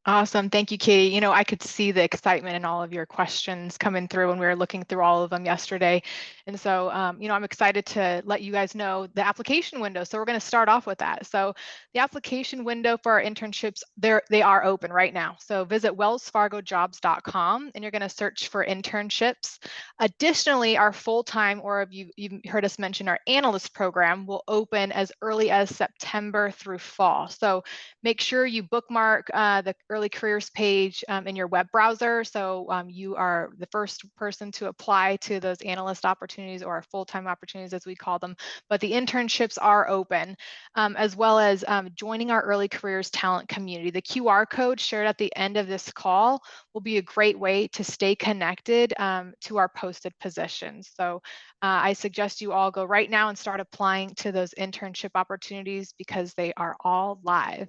Awesome. Thank you, Katie. You know, I could see the excitement in all of your questions coming through when we were looking through all of them yesterday. And so, you know, I'm excited to let you guys know the application window. So we're going to start off with that. So the application window for our internships, they are open right now. So visit wellsfargojobs.com and you're going to search for internships. Additionally, our full-time, or you've heard us mention our analyst program, will open as early as September through fall. So make sure you bookmark the early careers page in your web browser. So you are the first person to apply to those analyst opportunities or full-time opportunities as we call them. But the internships are open, as well as joining our early careers talent community. The QR code shared at the end of this call will be a great way to stay connected to our posted positions. So I suggest you all go right now and start applying to those internship opportunities because they are all live.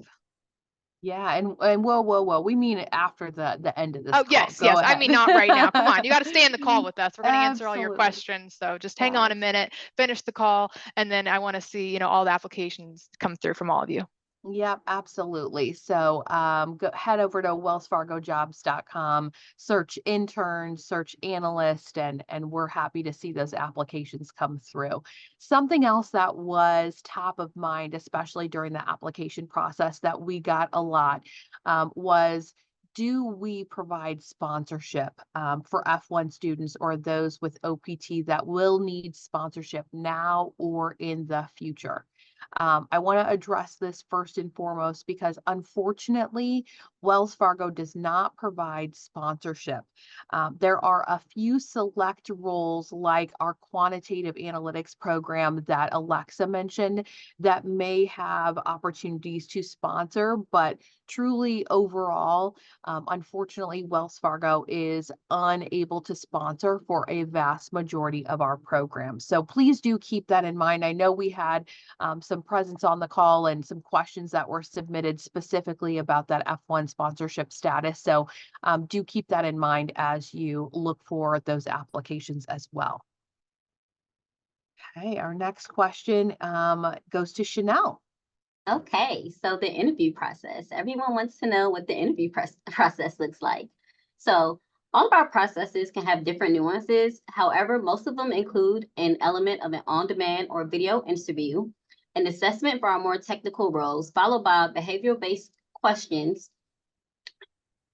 Yeah, and whoa, we mean it after the end of this Oh, call. yes, Go yes. I ahead. mean, not right now. Come on, you got to stay in the call with us. We're going to answer all your Absolutely. questions. So just hang on a minute, finish the call, and then I want to see, you know, all the applications come through from all of you. Yep, absolutely. So head over to wellsfargojobs.com, search intern, search analyst, and we're happy to see those applications come through. Something else that was top of mind, especially during the application process that we got a lot, was do we provide sponsorship for F1 students or those with OPT that will need sponsorship now or in the future? I want to address this first and foremost because unfortunately, Wells Fargo does not provide sponsorship. There are a few select roles like our quantitative analytics program that Alexa mentioned that may have opportunities to sponsor, but truly overall, unfortunately, Wells Fargo is unable to sponsor for a vast majority of our programs. So please do keep that in mind. I know we had some presence on the call and some questions that were submitted specifically about that F1 sponsorship status. So do keep that in mind as you look for those applications as well. Okay, our next question goes to Chanel. Okay, so the interview process. Everyone wants to know what the interview process looks like. So all of our processes can have different nuances. However, most of them include an element of an on-demand or video interview, an assessment for our more technical roles, followed by behavioral-based questions.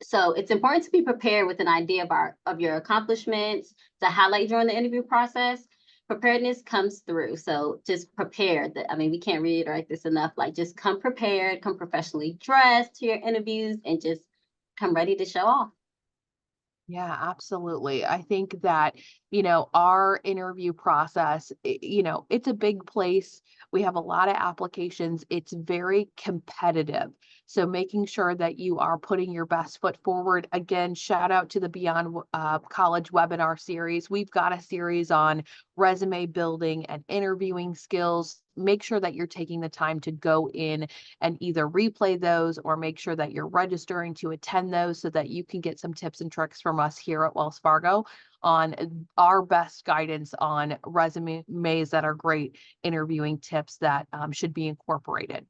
So it's important to be prepared with an idea of your accomplishments to highlight during the interview process. Preparedness comes through. So just prepare. I mean, we can't reiterate this enough. Like, just come prepared, come professionally dressed to your interviews, and just come ready to show off. Yeah, absolutely. I think that, our interview process, it's a big place. We have a lot of applications. It's very competitive. So making sure that you are putting your best foot forward. Again, shout out to the Beyond College webinar series. We've got a series on resume building and interviewing skills. Make sure that you're taking the time to go in and either replay those or make sure that you're registering to attend those so that you can get some tips and tricks from us here at Wells Fargo on our best guidance on resumes that are great interviewing tips that should be incorporated.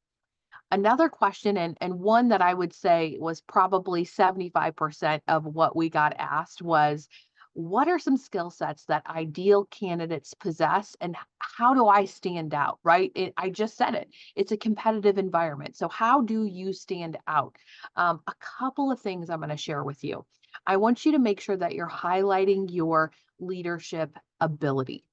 Another question, and one that I would say was probably 75% of what we got asked was, what are some skill sets that ideal candidates possess and how do I stand out, right? I just said it. It's a competitive environment. So how do you stand out? A couple of things I'm going to share with you. I want you to make sure that you're highlighting your leadership ability.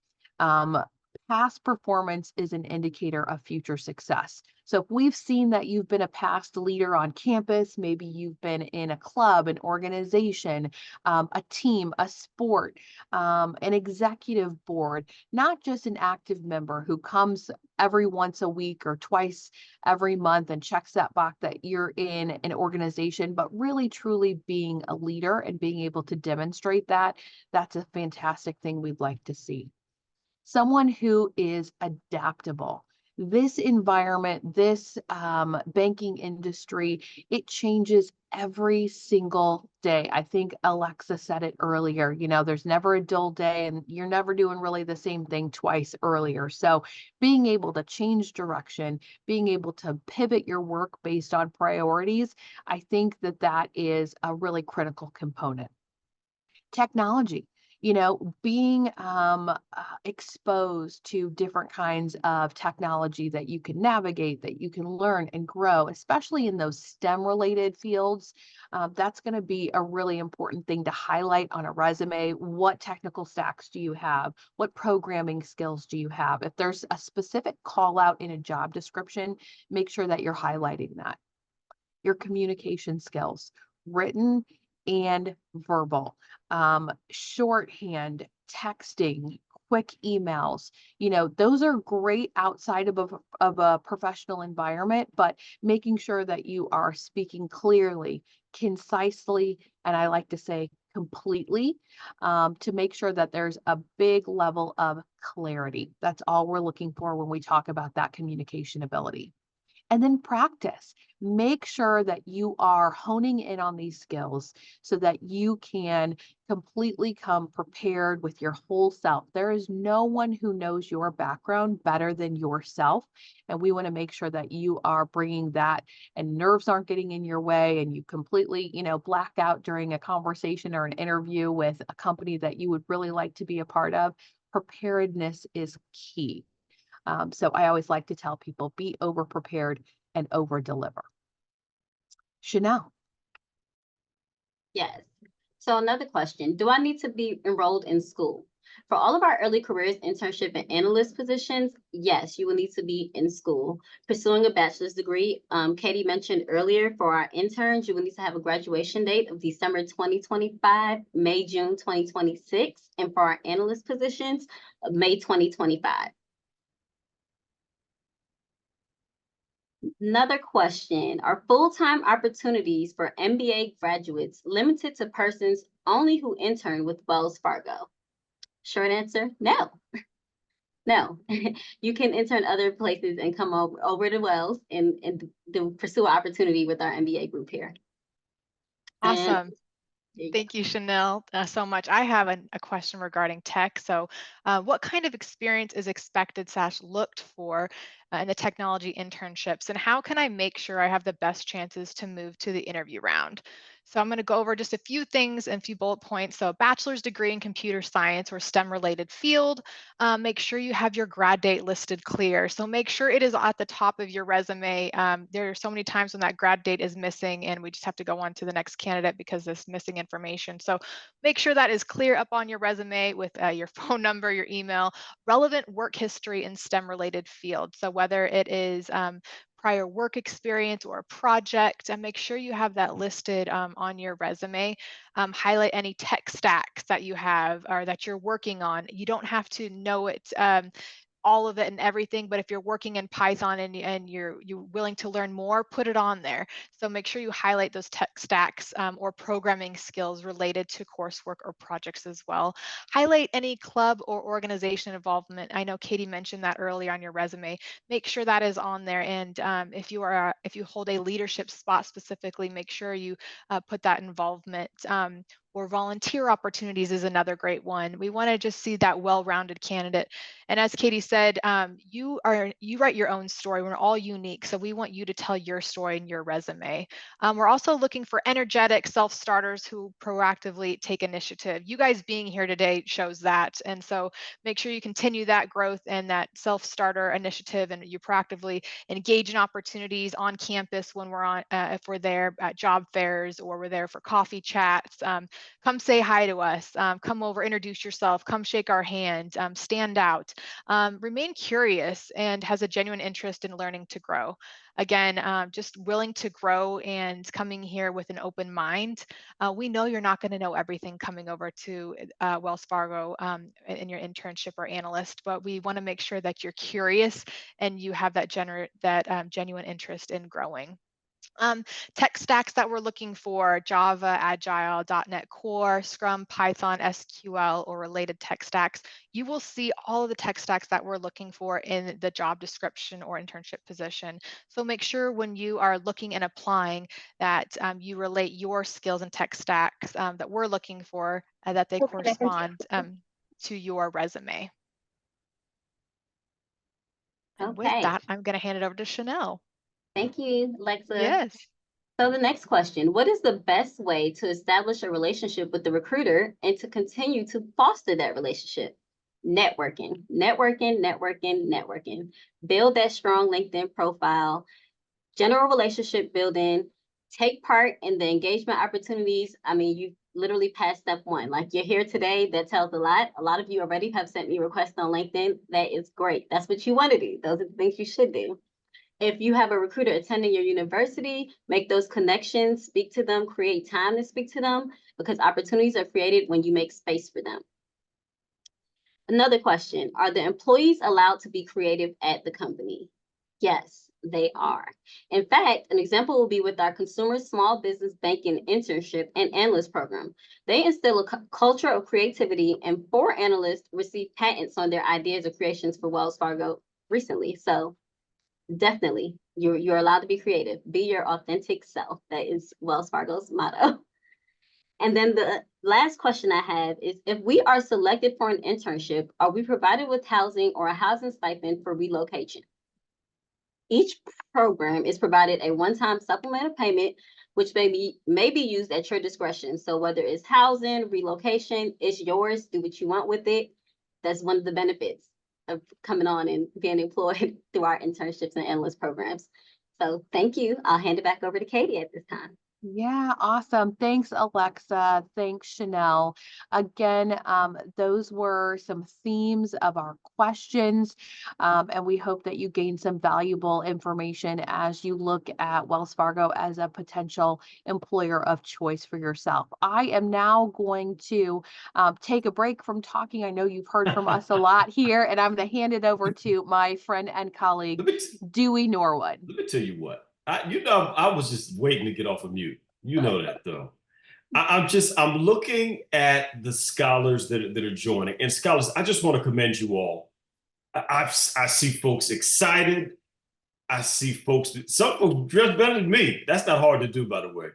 Past performance is an indicator of future success. So if we've seen that you've been a past leader on campus, maybe you've been in a club, an organization, a team, a sport, an executive board, not just an active member who comes every once a week or twice every month and checks that box that you're in an organization, but really truly being a leader and being able to demonstrate that, that's a fantastic thing we'd like to see. Someone who is adaptable. This environment, this banking industry, it changes every single day. I think Alexa said it earlier, there's never a dull day and you're never doing really the same thing twice earlier. So being able to change direction, being able to pivot your work based on priorities, I think that that is a really critical component. Technology, being exposed to different kinds of technology that you can navigate, that you can learn and grow, especially in those STEM related fields. That's going to be a really important thing to highlight on a resume. What technical stacks do you have? What programming skills do you have? If there's a specific call out in a job description, make sure that you're highlighting that. Your communication skills, written and verbal, shorthand, texting, quick emails, those are great outside of a professional environment, but making sure that you are speaking clearly, concisely, and I like to say completely, to make sure that there's a big level of clarity. That's all we're looking for when we talk about that communication ability. And then practice. Make sure that you are honing in on these skills so that you can completely come prepared with your whole self. There is no one who knows your background better than yourself. And we want to make sure that you are bringing that and nerves aren't getting in your way and you completely, black out during a conversation or an interview with a company that you would really like to be a part of. Preparedness is key. So I always like to tell people, be over prepared and over deliver. Chanel. Yes. So another question, do I need to be enrolled in school? For all of our early careers, internship, and analyst positions, yes, you will need to be in school, pursuing a bachelor's degree. Katie mentioned earlier, for our interns, you will need to have a graduation date of December 2025, May, June 2026, and for our analyst positions, May 2025. Another question, are full-time opportunities for MBA graduates limited to persons only who intern with Wells Fargo? Short answer, no. No. You can intern other places and come over to Wells and pursue an opportunity with our MBA group here. Awesome. And Thank you, Chanel, so much. I have a question regarding tech. So what kind of experience is expected / looked for in the technology internships? And how can I make sure I have the best chances to move to the interview round? So I'm going to go over just a few things and a few bullet points. So bachelor's degree in computer science or STEM related field. Make sure you have your grad date listed clear. So make sure it is at the top of your resume. There are so many times when that grad date is missing and we just have to go on to the next candidate because there's missing information. So make sure that is clear up on your resume with your phone number, your email, relevant work history in STEM related fields. So whether it is prior work experience or a project, and make sure you have that listed on your resume. Highlight any tech stacks that you have or that you're working on. You don't have to know it all of it and everything, but if you're working in Python and you're willing to learn more, put it on there. So make sure you highlight those tech stacks or programming skills related to coursework or projects as well. Highlight any club or organization involvement. I know Katie mentioned that earlier on your resume. Make sure that is on there. And if you hold a leadership spot specifically, make sure you put that involvement. Or volunteer opportunities is another great one. We want to just see that well-rounded candidate. And as Katie said, you write your own story. We're all unique, so we want you to tell your story in your resume. We're also looking for energetic self-starters who proactively take initiative. You guys being here today shows that, and so make sure you continue that growth and that self-starter initiative, and you proactively engage in opportunities on campus when we're on, if we're there at job fairs or we're there for coffee chats. Come say hi to us, come over, introduce yourself, come shake our hand, stand out, remain curious and has a genuine interest in learning to grow. Again, just willing to grow and coming here with an open mind. We know you're not going to know everything coming over to Wells Fargo in your internship or analyst, but we want to make sure that you're curious and you have that genuine interest in growing. Tech stacks that we're looking for: Java, Agile, .NET Core, Scrum, Python, SQL, or related tech stacks. You will see all of the tech stacks that we're looking for in the job description or internship position. So make sure when you are looking and applying that you relate your skills and tech stacks that we're looking for, that they correspond to your resume. And with that, I'm going to hand it over to Chanel. thank you, Alexa. Yes. So the next question, what is the best way to establish a relationship with the recruiter and to continue to foster that relationship? Networking, networking, networking, networking. Build that strong LinkedIn profile, general relationship building, take part in the engagement opportunities. I mean, you literally passed step one. Like, you're here today, that tells a lot. A lot of you already have sent me requests on LinkedIn. That is great. That's what you want to do. Those are the things you should do. If you have a recruiter attending your university, make those connections, speak to them, create time to speak to them, because opportunities are created when you make space for them. Another question, are the employees allowed to be creative at the company? Yes, they are. In fact, an example will be with our consumer small business banking internship and analyst program. They instill a culture of creativity, and 4 analysts received patents on their ideas or creations for Wells Fargo recently. So definitely, you're allowed to be creative. Be your authentic self. That is Wells Fargo's motto. And then the last question I have is, if we are selected for an internship, are we provided with housing or a housing stipend for relocation? Each program is provided a one-time supplemental payment, which may be used at your discretion. So whether it's housing, relocation, it's yours. Do what you want with it. That's one of the benefits of coming on and being employed through our internships and analyst programs. So thank you. I'll hand it back over to Katie at this time. Yeah, awesome. Thanks, Alexa. Thanks, Chanel. Again, those were some themes of our questions, and we hope that you gained some valuable information as you look at Wells Fargo as a potential employer of choice for yourself. I am now going to take a break from talking. I know you've heard from us a lot here, and I'm going to hand it over to my friend and colleague, Dewey Norwood. Let me tell you what. I was just waiting to get off of mute. You know that, though. I'm looking at the scholars that are joining. And scholars, I just want to commend you all. I see folks excited. I see some folks dress better than me. That's not hard to do, by the way,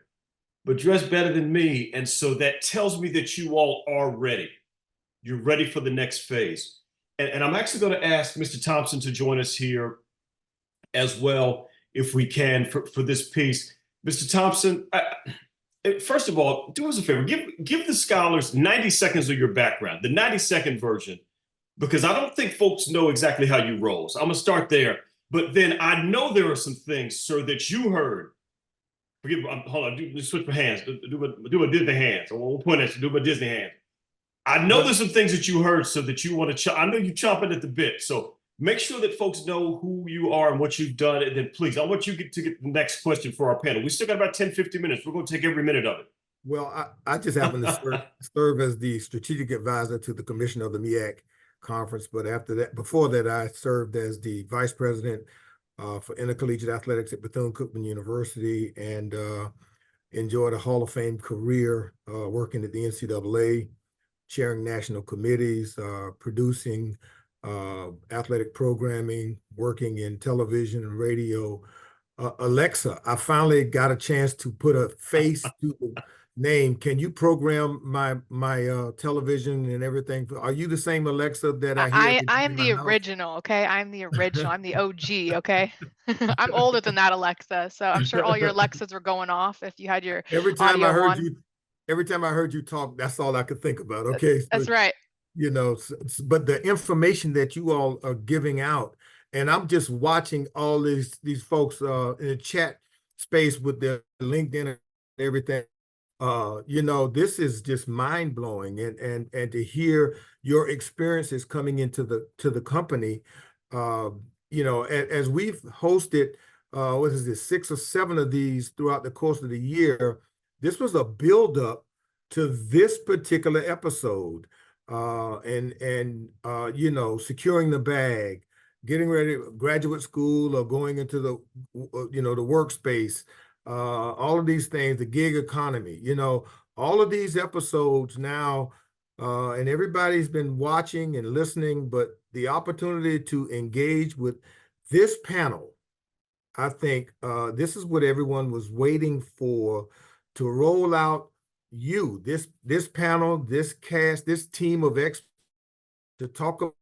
but dress better than me. And so that tells me that you all are ready. You're ready for the next phase. And I'm actually going to ask Mr. Thompson to join us here as well, if we can, for this piece. Mr. Thompson, first of all, do us a favor, give the scholars 90 seconds of your background, the 90-second version, because I don't think folks know exactly how you roll. So I'm gonna start there, but then I know there are some things, sir, that you heard. Hold on, switch my hands, do a Disney hands, or we'll point at you, do my Disney hands. I know there's some things that you heard, so that you want to, I know you're chomping at the bit, so make sure that folks know who you are and what you've done. And then please, I want you to get the next question for our panel. We still got about 10, 15 minutes. We're going to take every minute of it. Well, I just happen to serve as the strategic advisor to the commissioner of the MEAC conference. But before that, I served as the vice president for intercollegiate athletics at Bethune-Cookman University, and enjoyed a Hall of Fame career working at the NCAA, chairing national committees, producing athletic programming, working in television and radio. Alexa, I finally got a chance to put a face to the name. Can you program my television and everything? Are you the same Alexa that I hear? I am the original, okay? I'm the original. I'm the OG, okay? I'm older than that, Alexa. So I'm sure all your Alexas were going off if you had your every time audio I heard on. every time I heard you talk, that's all I could think about. Okay. That's right. You know, but the information that you all are giving out, and I'm just watching all these folks in the chat space with their LinkedIn and everything. You know, this is just mind blowing, and to hear your experiences coming into the company. You know, as we've hosted, what is this, 6 or 7 of these throughout the course of the year, this was a build up to this particular episode. You know, securing the bag, getting ready, graduate school, or going into the, you know, the workspace, all of these things, the gig economy, you know, all of these episodes now, and everybody's been watching and listening, but the opportunity to engage with this panel, I think this is what everyone was waiting for, to roll out this panel, this cast, this team of experts to talk about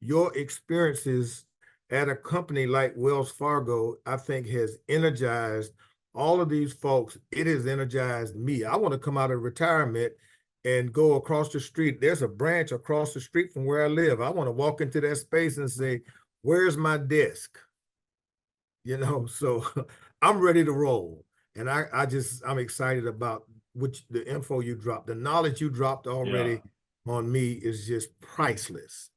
your experiences at a company like Wells Fargo. I think has energized all of these folks. It has energized me. I want to come out of retirement and go across the street. There's a branch across the street from where I live. I want to walk into that space and say, where's my desk? You know, so I'm ready to roll. And I'm excited about the info you dropped, the knowledge you dropped already on me is just priceless.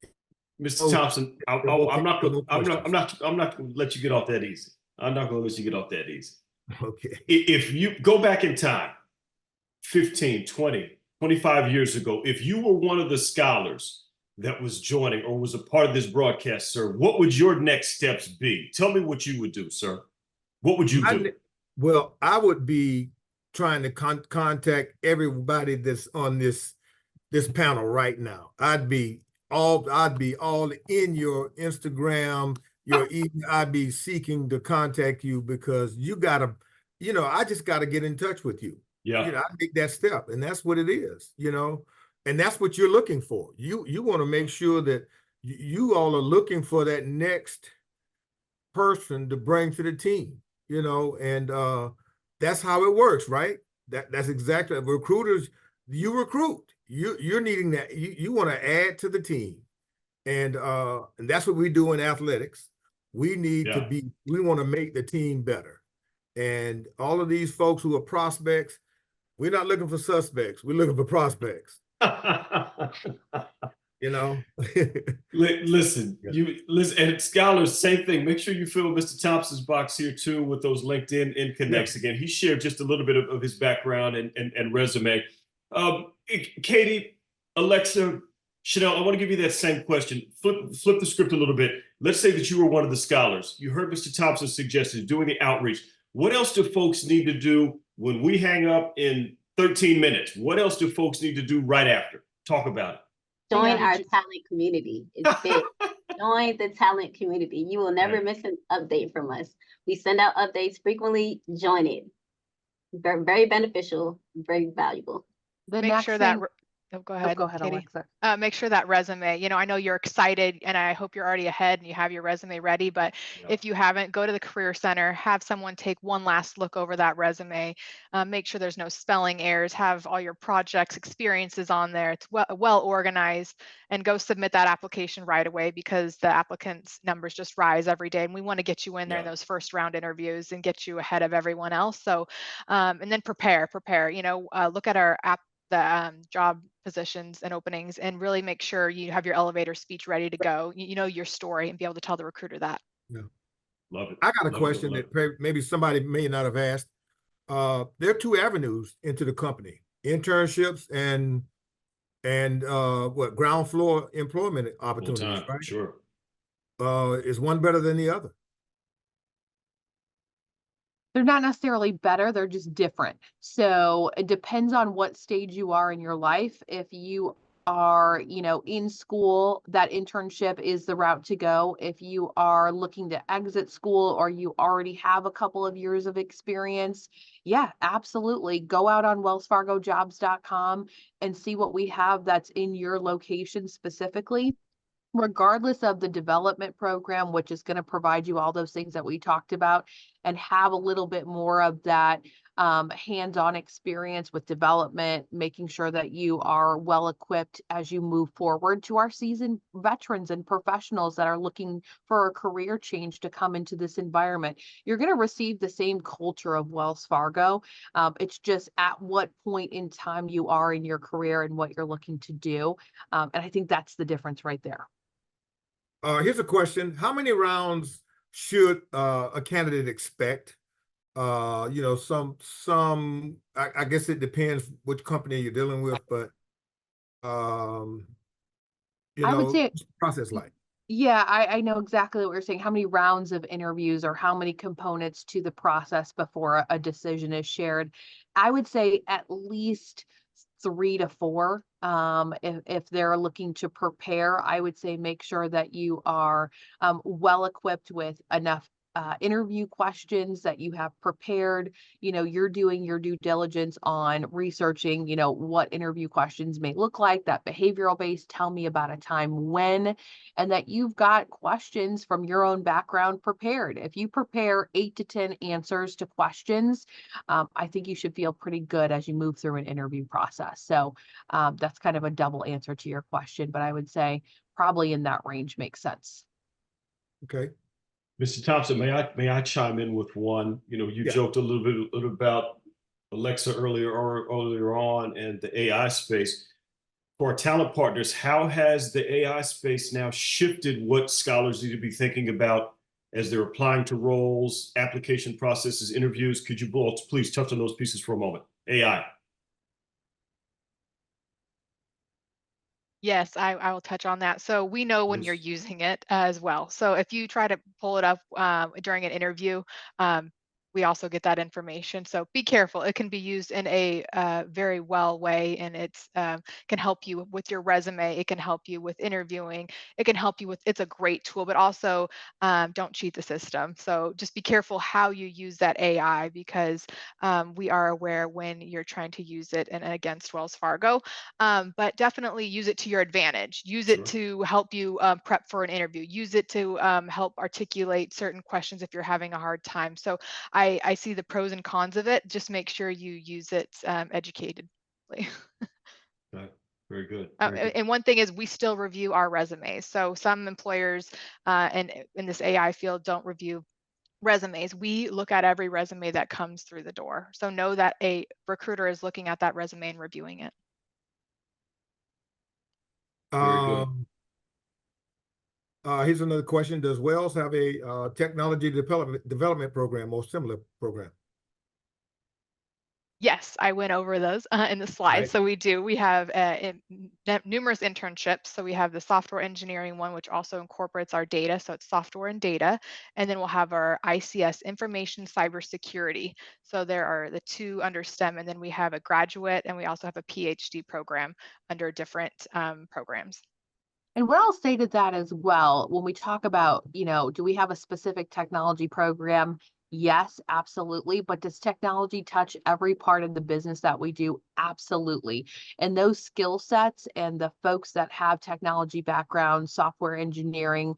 Mr. Thompson, I'm not going to let you get off that easy. I'm not going to let you get off that easy. Okay. If you go back in time, 15, 20, 25 years ago, if you were one of the scholars that was joining or was a part of this broadcast, sir, what would your next steps be? Tell me what you would do, sir. What would you do? Well, I would be trying to contact everybody that's on this panel right now. I'd be all in your Instagram, I'd be seeking to contact you because you gotta, I just gotta get in touch with you. Yeah. I make that step, and that's what it is, and that's what you're looking for. You want to make sure that you all are looking for that next person to bring to the team, and that's how it works, right? That's exactly recruiters. You recruit. You're needing that. You want to add to the team, and that's what we do in athletics. We need to be. We want to make the team better, and all of these folks who are prospects, we're not looking for suspects. We're looking for prospects. Listen, and scholars, same thing. Make sure you fill Mr. Thompson's box here too with those LinkedIn connects. Again, he shared just a little bit of his background and resume. Katie, Alexa, Chanel, I want to give you that same question. Flip the script a little bit. Let's say that you were one of the scholars. You heard Mr. Thompson's suggestions, doing the outreach. What else do folks need to do when we hang up in 13 minutes? What else do folks need to do right after? Talk about it. Join our talent community. It's big. Join the talent community. You will never miss an update from us. We send out updates frequently. Join it. Very, very beneficial, very valuable. Make sure that go ahead, Katie. Alexa. Make sure that resume, I know you're excited and I hope you're already ahead and you have your resume ready, but if you haven't, go to the Career Center, have someone take one last look over that resume, make sure there's no spelling errors, have all your projects, experiences on there. It's well organized, and go submit that application right away because the applicants' numbers just rise every day. And we want to get you in there in those first round interviews and get you ahead of everyone else. So, and then prepare, look at our the job positions and openings and really make sure you have your elevator speech ready to go. You know your story and be able to tell the recruiter that. Yeah. Love it. I got a question that maybe somebody may not have asked. There are two avenues into the company: internships and ground floor employment opportunities, right? Sure. Is one better than the other? They're not necessarily better, they're just different. So it depends on what stage you are in your life. If you are, in school, that internship is the route to go. If you are looking to exit school or you already have a couple of years of experience, yeah, absolutely. Go out on wellsfargojobs.com and see what we have that's in your location specifically. Regardless of the development program, which is going to provide you all those things that we talked about, and have a little bit more of that hands-on experience with development, making sure that you are well equipped as you move forward to our seasoned veterans and professionals that are looking for a career change to come into this environment. You're going to receive the same culture of Wells Fargo. It's just at what point in time you are in your career and what you're looking to do. And I think that's the difference right there. Here's a question: how many rounds should a candidate expect? I guess it depends which company you're dealing with, but I would say what's the process like? Yeah, I know exactly what you're saying. How many rounds of interviews or how many components to the process before a decision is shared? I would say at least 3 to 4. If they're looking to prepare, I would say make sure that you are well equipped with enough interview questions that you have prepared. You're doing your due diligence on researching, what interview questions may look like, that behavioral based, tell me about a time when, and that you've got questions from your own background prepared. If you prepare 8 to 10 answers to questions, I think you should feel pretty good as you move through an interview process. So that's kind of a double answer to your question, but I would say probably in that range makes sense. Okay. Mr. Thompson, may I chime in with one? You joked a little bit about Alexa earlier on and the AI space. For our talent partners, how has the AI space now shifted what scholars need to be thinking about as they're applying to roles, application processes, interviews? Could you please touch on those pieces for a moment? AI. Yes, I will touch on that. So we know when you're using it as well. So if you try to pull it up during an interview, we also get that information. So be careful. It can be used in a very well way, and it's can help you with your resume. It can help you with interviewing. It can help you with, it's a great tool, but also don't cheat the system. So just be careful how you use that AI, because we are aware when you're trying to use it and against Wells Fargo. But definitely use it to your advantage. Use it to help you prep for an interview. Use it to help articulate certain questions if you're having a hard time. So I see the pros and cons of it. Just make sure you use it educatedly. Right. Very good. And one thing is, we still review our resumes. So some employers and in this AI field don't review resumes. We look at every resume that comes through the door. So know that a recruiter is looking at that resume and reviewing it. Very good. Here's another question. Does Wells have a technology development program or similar program? Yes, I went over those in the slides. Right. So we do. We have numerous internships. So we have the software engineering one, which also incorporates our data. So it's software and data. And then we'll have our ICS, information cybersecurity. So there are the two under STEM. And then we have a graduate, and we also have a PhD program under different programs. And Will stated that as well. When we talk about, do we have a specific technology program? Yes, absolutely. But does technology touch every part of the business that we do? Absolutely. And those skill sets and the folks that have technology background, software engineering,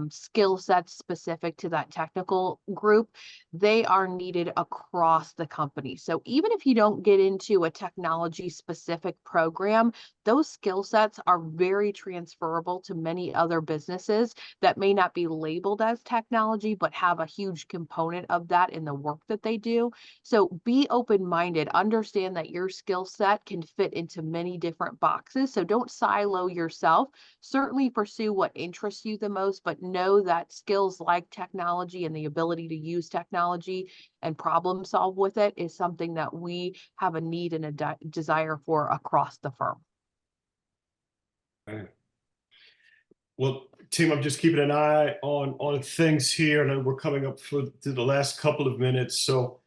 skill sets specific to that technical group, they are needed across the company. So even if you don't get into a technology specific program, those skill sets are very transferable to many other businesses that may not be labeled as technology, but have a huge component of that in the work that they do. So be open-minded, understand that your skill set can fit into many different boxes. So don't silo yourself. Certainly pursue what interests you the most, but know that skills like technology and the ability to use technology and problem solve with it is something that we have a need and a desire for across the firm. Right. Well, team, I'm just keeping an eye on things here, and we're coming up to the last couple of minutes. So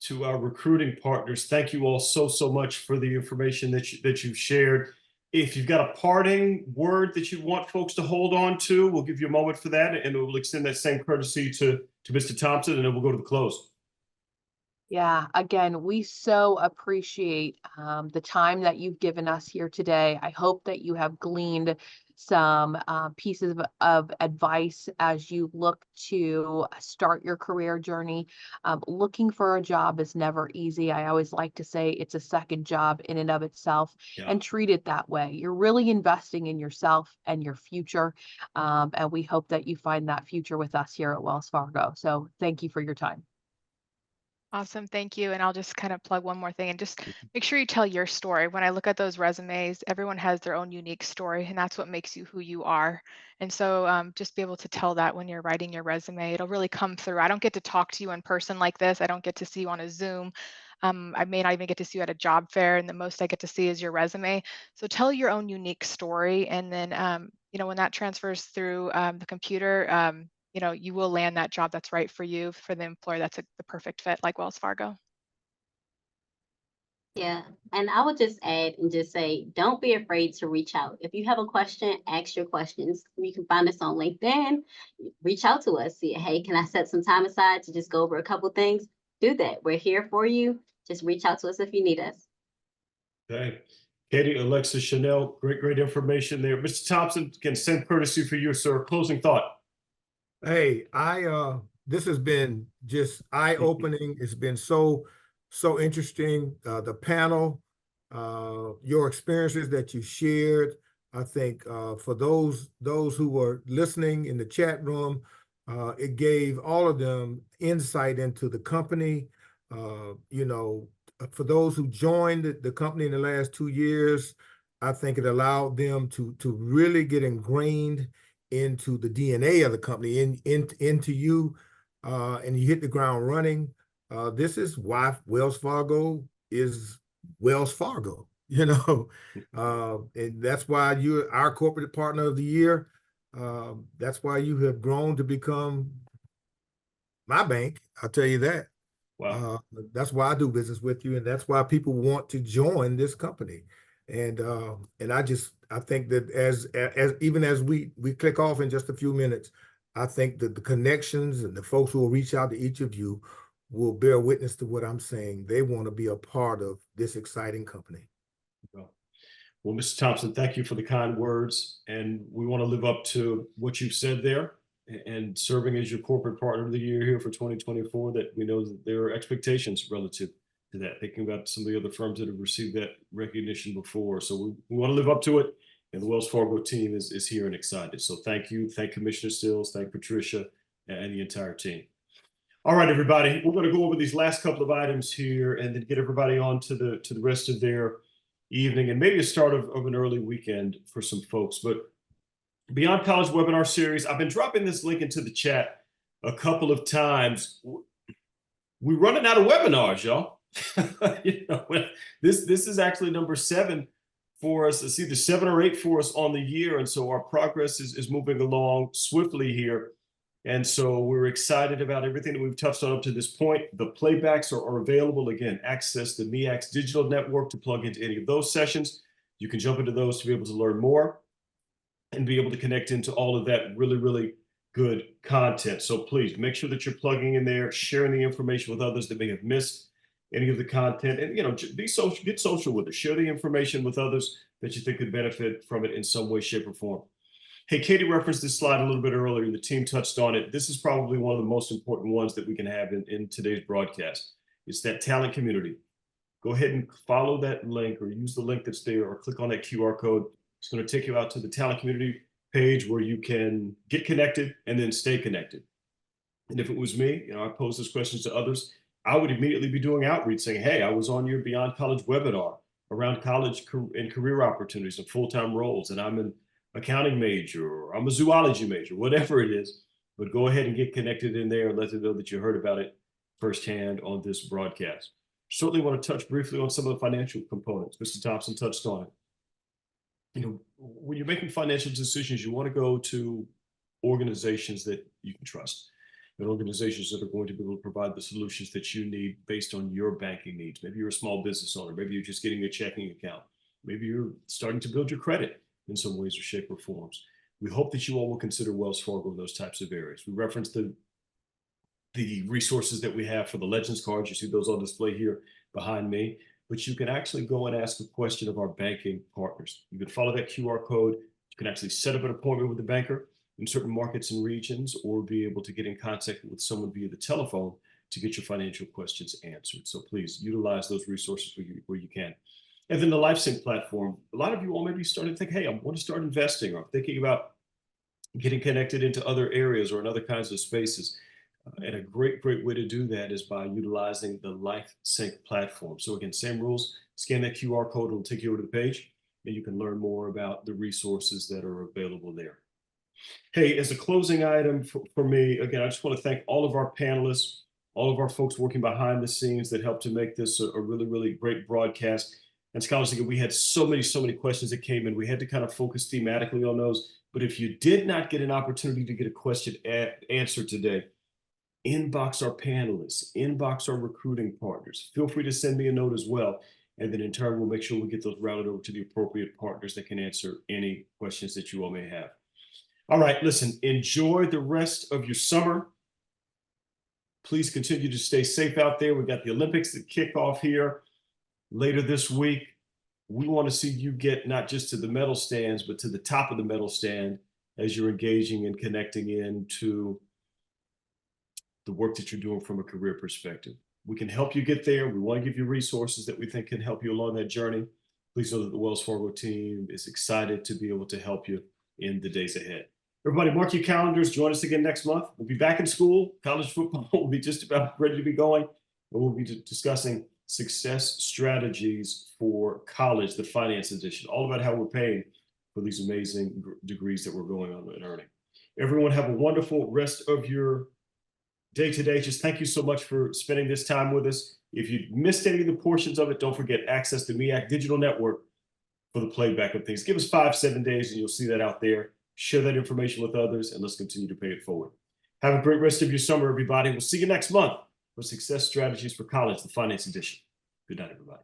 to our recruiting partners, thank you all so much for the information that you've shared. If you've got a parting word that you want folks to hold on to, we'll give you a moment for that, and we'll extend that same courtesy to Mr. Thompson, and then we'll go to the close. Yeah, again, we so appreciate the time that you've given us here today. I hope that you have gleaned some pieces of advice as you look to start your career journey. Looking for a job is never easy. I always like to say it's a second job in and of itself, and treat it that way. You're really investing in yourself and your future. And we hope that you find that future with us here at Wells Fargo. So thank you for your time. Awesome. Thank you. And I'll just kind of plug one more thing, and just make sure you tell your story. When I look at those resumes, everyone has their own unique story, and that's what makes you who you are. And so just be able to tell that when you're writing your resume. It'll really come through. I don't get to talk to you in person like this. I don't get to see you on a Zoom. I may not even get to see you at a job fair, and the most I get to see is your resume. So tell your own unique story. And then, when that transfers through the computer, you will land that job that's right for you, for the employer that's the perfect fit, like Wells Fargo. Yeah, and I would just add and just say, don't be afraid to reach out. If you have a question, ask your questions. You can find us on LinkedIn. Reach out to us. See, hey, can I set some time aside to just go over a couple things? Do that. We're here for you. Just reach out to us if you need us. Okay. Katie, Alexa, Chanel, great information there. Mr. Thompson, can send courtesy for you, sir. Closing thought. Hey, this has been just eye-opening. It's been so interesting. The panel, your experiences that you shared. I think for those who were listening in the chat room, it gave all of them insight into the company. For those who joined the company in the last 2 years, I think it allowed them to really get ingrained into the DNA of the company, into you, and you hit the ground running. This is why Wells Fargo is Wells Fargo, and that's why you're our corporate partner of the year. That's why you have grown to become my bank. I'll tell you that. Wow. That's why I do business with you, and that's why people want to join this company. And I think that as even as we click off in just a few minutes, I think that the connections and the folks who will reach out to each of you will bear witness to what I'm saying. They want to be a part of this exciting company. Well, Mr. Thompson, thank you for the kind words, and we want to live up to what you've said there. And serving as your corporate partner of the year here for 2024, that we know that there are expectations relative to that, thinking about some of the other firms that have received that recognition before. So we want to live up to it, and the Wells Fargo team is here and excited. So thank you. Thank Commissioner Stills. Thank Patricia and the entire team. All right, everybody, we're going to go over these last couple of items here and then get everybody on to the rest of their evening and maybe a start of an early weekend for some folks. But Beyond College webinar series, I've been dropping this link into the chat a couple of times. We're running out of webinars, y'all. This is actually number 7 for us. It's either 7 or 8 for us on the year, and so our progress is moving along swiftly here. And so we're excited about everything that we've touched on up to this point. The playbacks are available. Again, access the MEAC's digital network to plug into any of those sessions. You can jump into those to be able to learn more and be able to connect into all of that really, really good content. So please make sure that you're plugging in there, sharing the information with others that may have missed any of the content, and be social, get social with it. Share the information with others that you think could benefit from it in some way, shape, or form. Hey, Katie referenced this slide a little bit earlier. The team touched on it. This is probably one of the most important ones that we can have in today's broadcast. It's that talent community. Go ahead and follow that link or use the link that's there or click on that QR code. It's going to take you out to the talent community page where you can get connected and then stay connected. And if it was me, I pose those questions to others, I would immediately be doing outreach saying, hey, I was on your Beyond College webinar around college and career opportunities and full-time roles, and I'm an accounting major or I'm a zoology major, whatever it is. But go ahead and get connected in there and let them know that you heard about it firsthand on this broadcast. Certainly want to touch briefly on some of the financial components. Mr. Thompson touched on it. When you're making financial decisions, you want to go to organizations that you can trust, and organizations that are going to be able to provide the solutions that you need based on your banking needs. Maybe you're a small business owner. Maybe you're just getting a checking account. Maybe you're starting to build your credit in some ways or shape or forms. We hope that you all will consider Wells Fargo in those types of areas. We referenced the resources that we have for the Legends cards. You see those on display here behind me. But you can actually go and ask a question of our banking partners. You can follow that QR code. You can actually set up an appointment with the banker in certain markets and regions, or be able to get in contact with someone via the telephone to get your financial questions answered. So please utilize those resources where you can. And then the LifeSync platform. A lot of you all may be starting to think, hey, I want to start investing, or I'm thinking about getting connected into other areas or in other kinds of spaces. And a great way to do that is by utilizing the LifeSync platform. So again, same rules, scan that QR code, it'll take you over to the page, and you can learn more about the resources that are available there. Hey, as a closing item for me, again, I just want to thank all of our panelists, all of our folks working behind the scenes that helped to make this a really, really great broadcast. And scholars, again, we had so many questions that came in. We had to kind of focus thematically on those. But if you did not get an opportunity to get a question answered today, inbox our panelists, inbox our recruiting partners. Feel free to send me a note as well. And then in turn, we'll make sure we get those routed over to the appropriate partners that can answer any questions that you all may have. All right, listen, enjoy the rest of your summer. Please continue to stay safe out there. We've got the Olympics that kick off here later this week. We want to see you get not just to the medal stands, but to the top of the medal stand as you're engaging and connecting into the work that you're doing from a career perspective. We can help you get there. We want to give you resources that we think can help you along that journey. Please know that the Wells Fargo team is excited to be able to help you in the days ahead. Everybody, mark your calendars. Join us again next month. We'll be back in school. College football will be just about ready to be going. And we'll be discussing success strategies for college, the finance edition, all about how we're paying for these amazing degrees that we're going on and earning. Everyone have a wonderful rest of your day today. Just thank you so much for spending this time with us. If you missed any of the portions of it, don't forget access to MEAC Digital Network for the playback of things. Give us 5-7 days and you'll see that out there. Share that information with others, and let's continue to pay it forward. Have a great rest of your summer, everybody. We'll see you next month for Success Strategies for College, the Finance Edition. Good night, everybody.